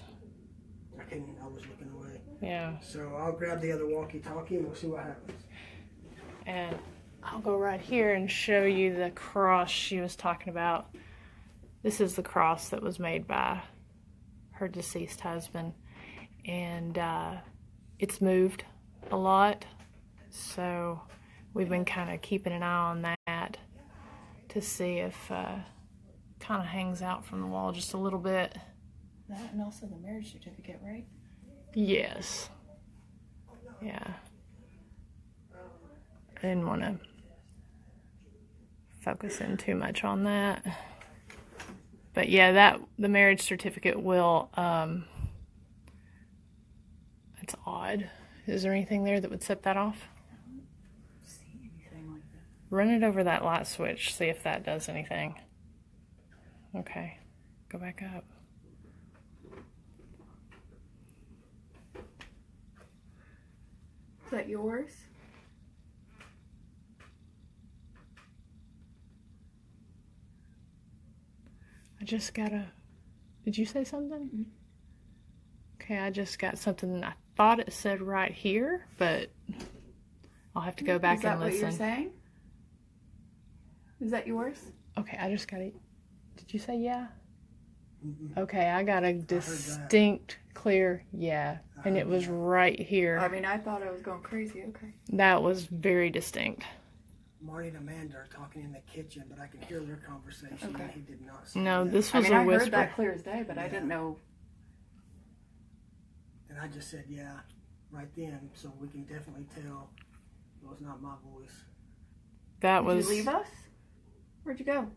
I was looking away. Yeah. So I'll grab the other walkie-talkie and we'll see what happens. And I'll go right here and show you the cross she was talking about. This is the cross that was made by her deceased husband, and it's moved a lot, so we've been kind of keeping an eye on that to see if kind of hangs out from the wall just a little bit. That and also the marriage certificate, right? Yes. Yeah. I didn't want to focus in too much on that. But yeah, the marriage certificate will, it's odd. Is there anything there that would set that off? I don't see anything like that. Run it over that light switch, see if that does anything. Okay, go back up. Is that yours? I just got a... Did you say something? Mm-hmm. Okay, I just got something. I thought it said right here, but I'll have to go back and listen. Is that what you're saying? Is that yours? Okay, I just got it. Did you say yeah? Mm-mm. Okay, I got a distinct, clear yeah, and it was right here. I mean, I thought I was going crazy. Okay. That was very distinct. Marty and Amanda are talking in the kitchen, but I can hear their conversation. Okay. And he did not say No, that. this I was mean, a I whisper. heard that clear as day, but I didn't know. And I just said yeah right then, so we can definitely tell it was not my voice. That Did was. you leave us? Where'd you go?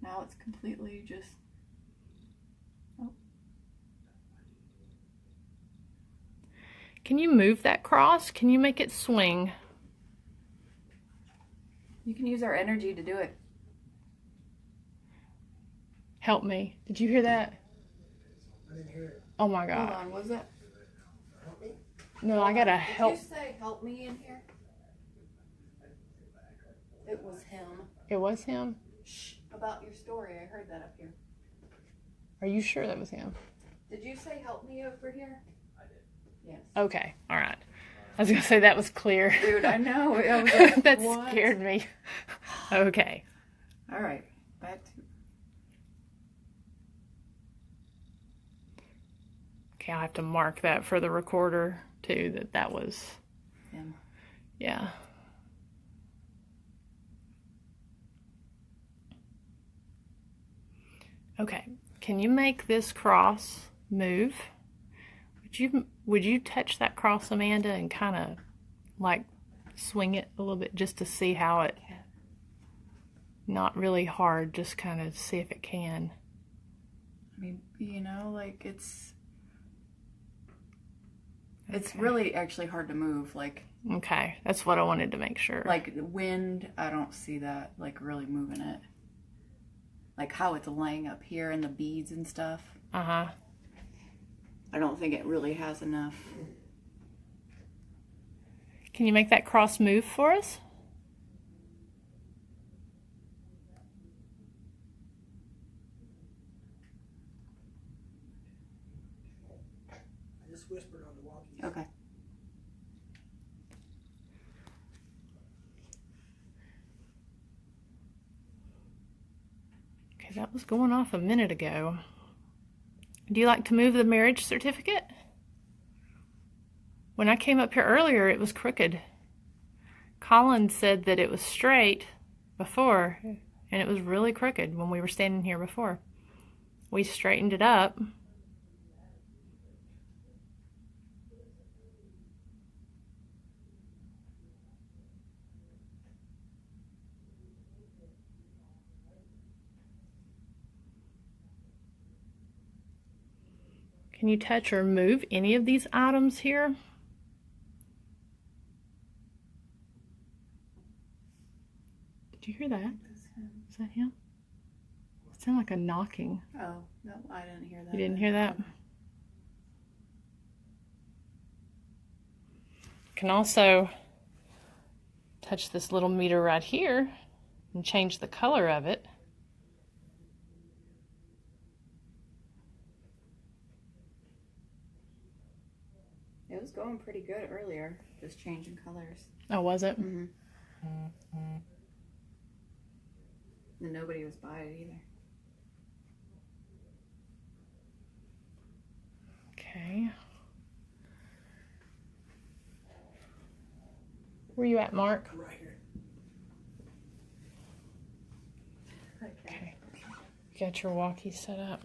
Now it's completely just. Oh. Can you move that cross? Can you make it swing? You can use our energy to do it. Help me. Did you hear that? I didn't hear it. Oh my Hold God. on, was that? Help me? No, I gotta help. Did you say help me in here? It was him. It was him? Shh. About your story, I heard that up here. Are you sure that was him? Did you say help me over here? I did. Yes. Okay, all right. I was gonna say that was clear. Dude, I know. I was like, That what? scared me. Okay. All right, back to. Okay, I'll have to mark that for the recorder too, that was, Him. yeah. Okay, can you make this cross move? Would you touch that cross, Amanda, and kind of like swing it a little bit just to see how it, not really hard, just kind of see if it can. I mean, you know, like it's Okay. really actually hard to move. Like That's what I wanted to make sure. the wind, I don't see that like really moving it. Like how it's laying up here and the beads and stuff. Uh-huh. I don't think it really has enough. Can you make that cross move for us? I just whispered on the walkie. Okay. Okay, that was going off a minute ago. Do you like to move the marriage certificate? When I came up here earlier, it was crooked. Colin said that it was straight before, and it was really crooked when we were standing here before. We straightened it up. Can you touch or move any of these items here? Did you hear that? Is that him? It sounded like a knocking. Oh, no, I didn't hear that. You didn't hear that? Can also touch this little meter right here and change the color of it. It was going pretty good earlier, just changing colors. Oh, was it? Mm-hmm. And nobody was by it either. Okay. Where you at, Mark? Right here. Okay. You got your walkie set up.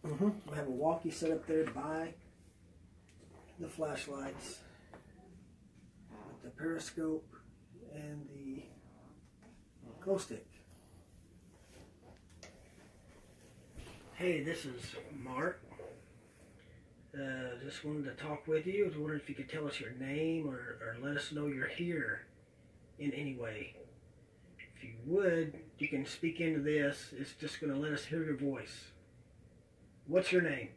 Mm-hmm. We have a walkie set up there by the flashlights, with the periscope and the glow stick. Hey, this is Mark. Just wanted to talk with you. I was wondering if you could tell us your name or let us know you're here in any way. If you would, you can speak into this. It's just going to let us hear your voice. What's your name?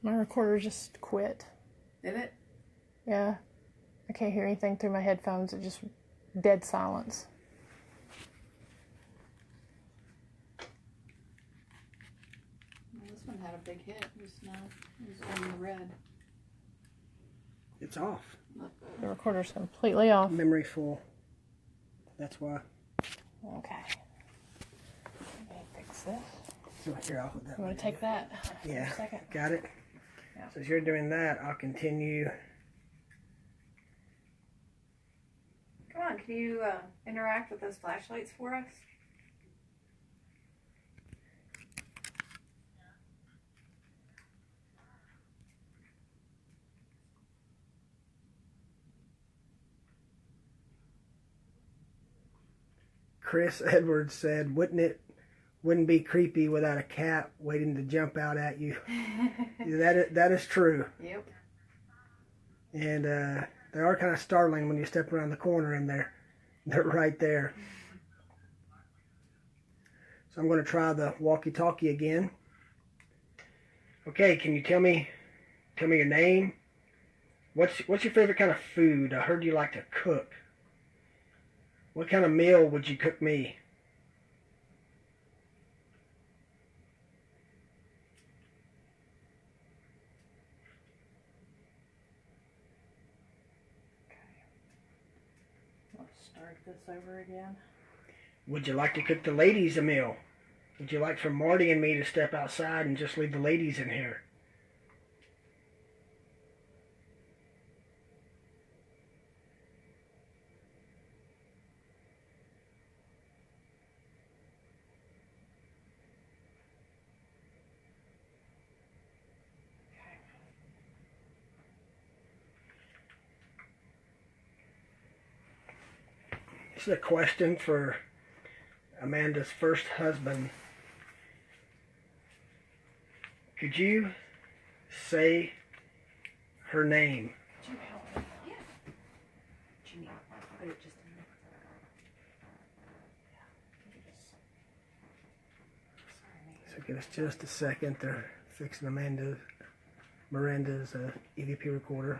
My recorder just quit. Did it? Yeah. I can't hear anything through my headphones. It just dead silence. Well, this one had a big hit just now. It was on the red. It's off. The recorder's completely off. Memory full. That's why. Okay. Let me fix this. So here, I'll put that. You want to take that? Yeah. For a second? Got it? Yeah. So as you're doing that, I'll continue. Come on, can you interact with those flashlights for us? Chris Edwards said, wouldn't be creepy without a cat waiting to jump out at you. That is true. Yep. And they are kind of startling when you step around the corner and they're right there. So I'm going to try the walkie-talkie again. Okay, can you tell me your name? What's your favorite kind of food? I heard you like to cook. What kind of meal would you cook me? Let's start this over again. Would you like to cook the ladies a meal? Would you like for Marty and me to step outside and just leave the ladies in here? This is a question for Amanda's first husband. Could you say her name? Yeah. Jimmy, put it just in there. So give us just a second. They're fixing Miranda's EVP recorder.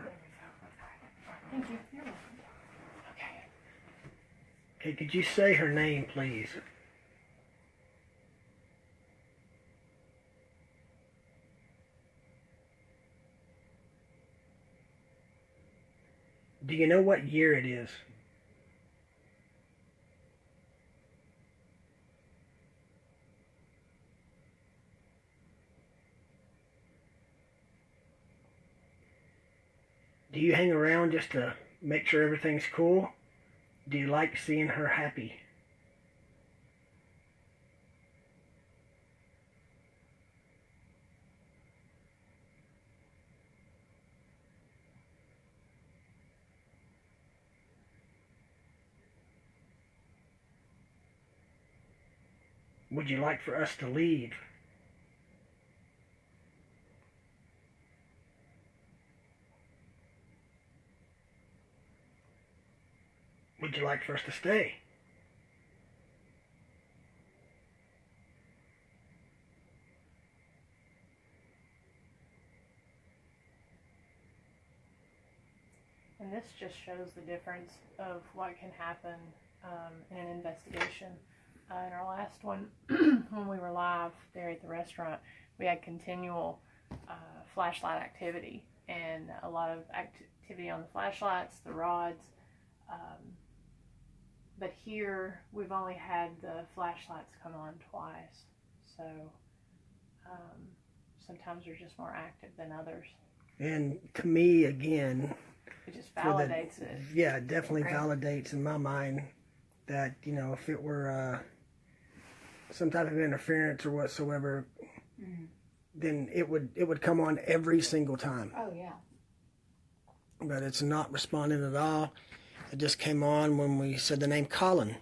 Thank you. You're welcome. Okay. Okay, could you say her name, please? Do you know what year it is? Do you hang around just to make sure everything's cool? Do you like seeing her happy? Would you like for us to leave? Would you like for us to stay? And this just shows the difference of what can happen in an investigation. In our last one, when we were live there at the restaurant, we had continual flashlight activity, and a lot of activity on the flashlights, the rods. But here we've only had the flashlights come on twice, so sometimes they're just more active than others. And to me, again, It just validates it. yeah, it definitely Right. validates in my mind that, you know, if it were some type of interference or whatsoever, then it would come on every single time. Oh, yeah. But it's not responding at all. It just came on when we said the name Colin.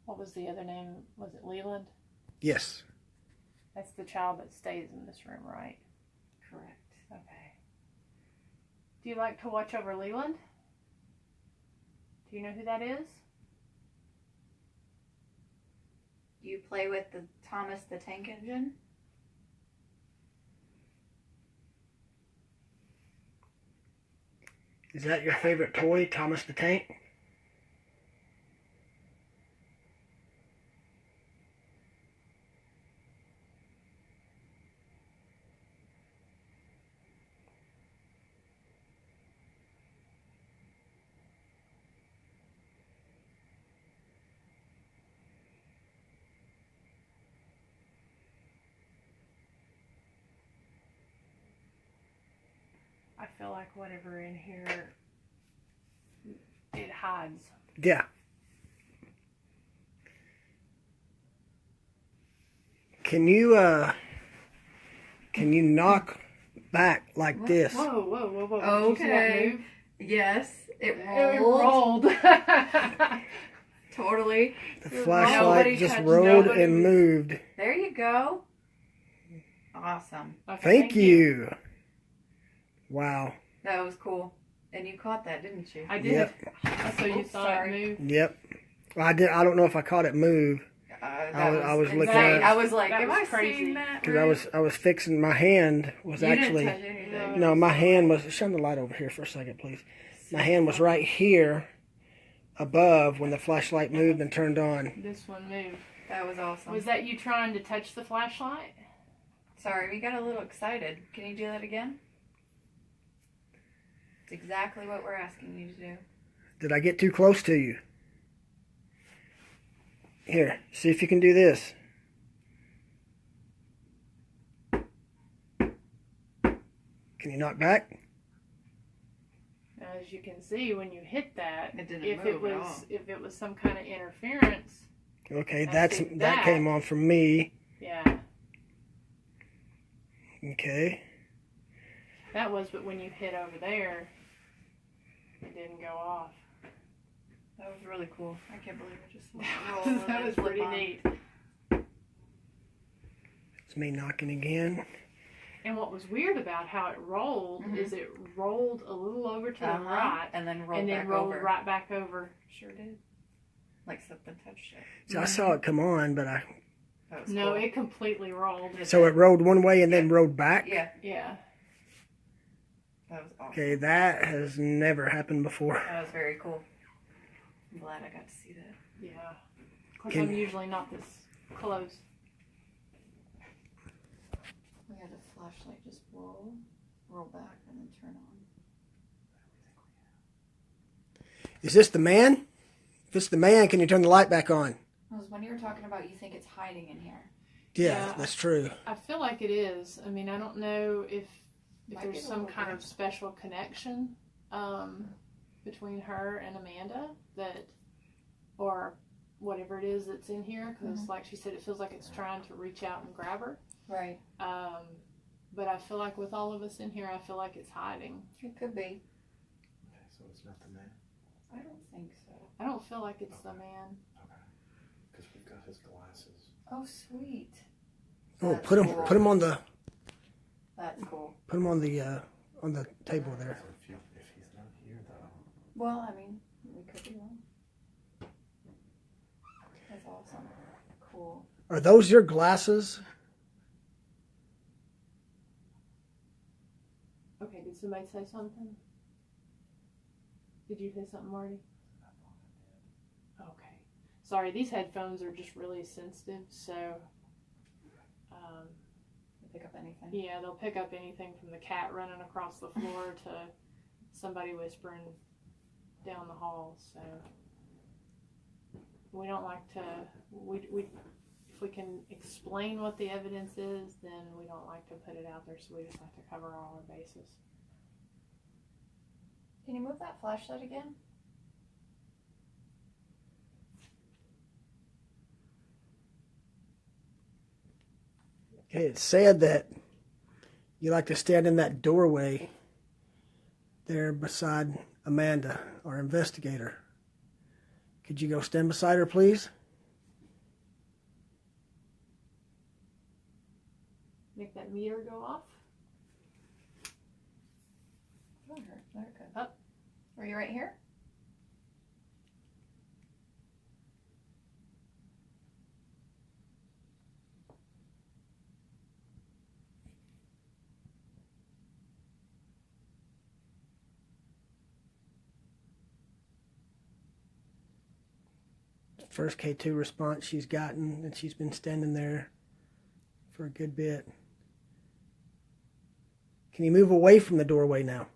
What was the other name? Was it Leland? Yes. That's the child that stays in this room, right? Correct. Okay. Do you like to watch over Leland? Do you know who that is? You play with the Thomas the Tank Engine? Is that your favorite toy, Thomas the Tank? I feel like whatever in here, it hides. Yeah. Can you knock back like this? Whoa, whoa, whoa, whoa. Did you see that Okay. move? Yes, it It rolled. rolled. Totally. The Nobody flashlight just touched- rolled nobody and was- moved. There you go. Awesome. Okay, Thank you. Wow. That was cool. And you caught that, didn't you? I did. Yep. So you Oops, saw sorry. it move. Yep. Well, I don't know if I caught it move I was looking insane. at- I was like, That am was I crazy. seeing that? because I was fixing my hand was You actually didn't touch anything. no, my hand was, shine the light over here for a second, please. My hand was right here above when the flashlight moved and turned on. This one moved. That was awesome. Was that you trying to touch the flashlight? Sorry, we got a little excited. Can you do that again? It's exactly what we're asking you to do. Did I get too close to you? Here, see if you can do this. Can you knock back? As you can see, when you hit that, It didn't if move it at was all. if it was some kind of interference, Okay, I that see that. came on from me. yeah, Okay. that was. But when you hit over there, it didn't go off. That was really cool. I can't believe it just rolled and that then was flip pretty on. neat. It's me knocking again. And what was weird about how it rolled Mhm. is it rolled a little over to the Uh-huh. right And then rolled and then back rolled over. right back over. Sure did. Like something touched it. So I saw it come on, but That was No, cool. it completely rolled. so it rolled one way and then rolled back. Yeah, Yeah. that was awesome. Okay, that has never happened before. That was very cool. I'm glad I got to see that. Yeah. Of course, Can- I'm usually not this close. We had a flashlight just roll back, and then turn on. Is this the man? If it's the man, can you turn the light back on? It was when you were talking about you think it's hiding in here. Yeah, Yeah. that's true. I feel like it is. I mean, I don't know if Might there's be a some little kind bit. of special connection between her and Amanda that, or whatever it is that's in here. Because, like she said, it feels like it's trying to reach out and grab her. Right. But I feel like with all of us in here, I feel like it's hiding. It could be. Okay, so it's not the man. I don't think so. I don't feel like it's the man. Because we've got his glasses. Oh, sweet. Oh, That's put him cool. put him on the That's cool. on the table there. So if he's not here, though. Well, I mean, we could be wrong. That's awesome. Cool. Are those your glasses? Okay, did somebody say something? Did you say something, Marty? Okay. Sorry, these headphones are just really sensitive, so Pick up anything. Yeah, they'll pick up anything from the cat running across the floor to somebody whispering down the hall. So we don't like to. We if we can explain what the evidence is, then we don't like to put it out there. So we just like to cover all our bases. Can you move that flashlight again? Okay, it's said that you like to stand in that doorway there beside Amanda, our investigator. Could you go stand beside her, please? Make that meter go off. Very good. Up. Are you right here? First K2 response she's gotten, and she's been standing there for a good bit. Can you move away from the doorway now?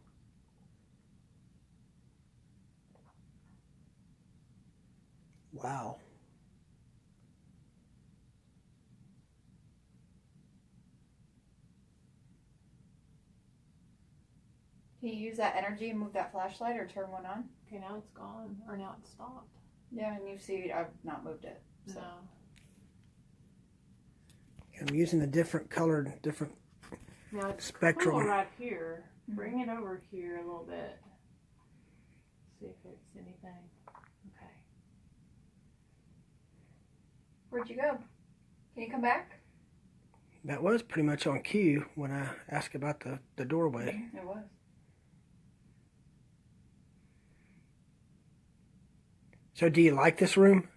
Wow. Can you use that energy and move that flashlight or turn one on? Okay, now it's gone, or now it's stopped. Yeah, and you see I've not moved it. So. No. I'm using a different colored, different Now it's spectrum. cool right here. Bring it over here a little bit. See if it's anything. Okay. Where'd you go? Can you come back? That was pretty much on cue when I asked about the doorway. It was. So do you like this room?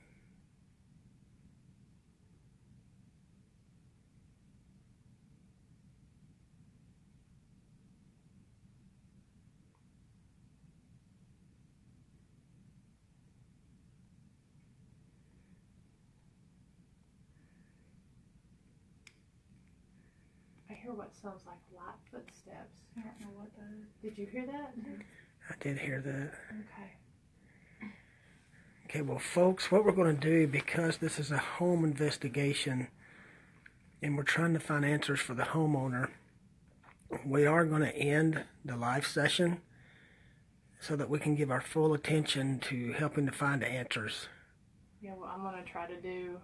I hear what sounds like light footsteps. I don't know what that is. Did you hear that? I did hear that. Okay. Okay, well, folks, what we're going to do, because this is a home investigation and we're trying to find answers for the homeowner, we are going to end the live session so that we can give our full attention to helping to find the answers. Yeah, well, I'm going to try to do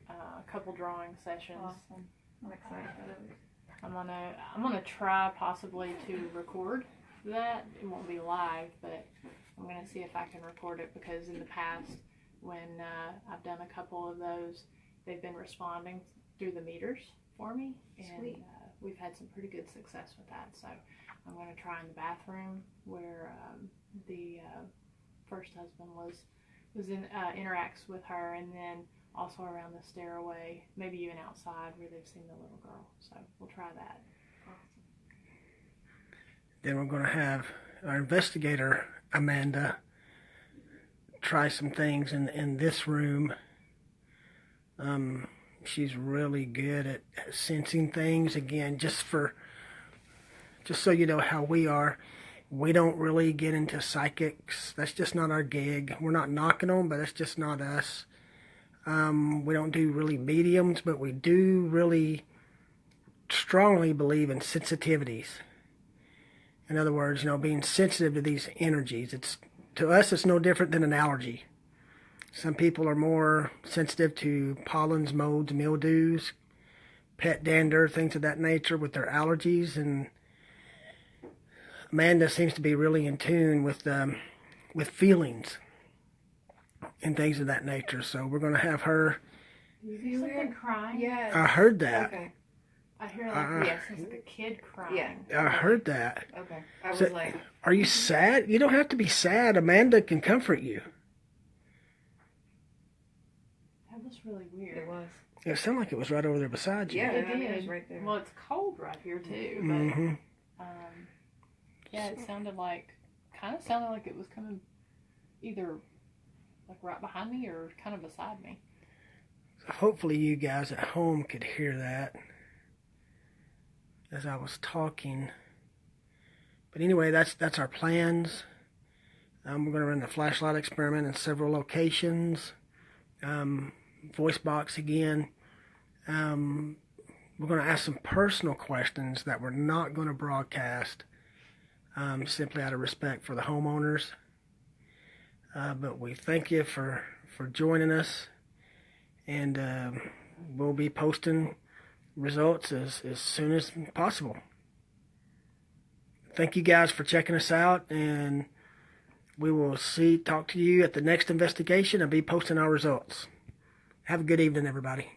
a couple drawing sessions. Awesome. I'm excited about it. I'm gonna try possibly to record that. It won't be live, but I'm gonna see if I can record it, because in the past, when I've done a couple of those, they've been responding through the meters for me, and we've had some pretty good success with that. So I'm gonna try in the bathroom where the first husband was in interacts with her, and then also around the stairway, maybe even outside where they've seen the little girl. So we'll try that. Then we're going to have our investigator, Amanda, try some things in this room. She's really good at sensing things. Again, just so you know how we are, we don't really get into psychics. That's just not our gig. We're not knocking them, but that's just not us. We don't do really mediums, but we do really strongly believe in sensitivities. In other words, being sensitive to these energies. To us, it's no different than an allergy. Some people are more sensitive to pollens, molds, mildews, pet dander, things of that nature with their allergies. And Amanda seems to be really in tune with feelings and things of that nature. So we're going to have her. Do you hear something crying? Yeah. I heard that. Okay. I hear like a kid crying. Yeah. I heard that. Okay. I was So, like, are you sad? You don't have to be sad. Amanda can comfort you. That was really weird. it was. It sounded like it was right over there beside you. Yeah, It I mean, it was did. right there. Well, it's cold right here too, but Mm-hmm. yeah, it sounded like it was coming either like right behind me or kind of beside me. Hopefully you guys at home could hear that. as I was talking. But anyway, that's our plans. We're going to run the flashlight experiment in several locations. Voice box again. We're going to ask some personal questions that we're not going to broadcast, simply out of respect for the homeowners. But we thank you for joining us, and we'll be posting results as soon as possible. Thank you guys for checking us out, and we will talk to you at the next investigation and be posting our results. Have a good evening, everybody.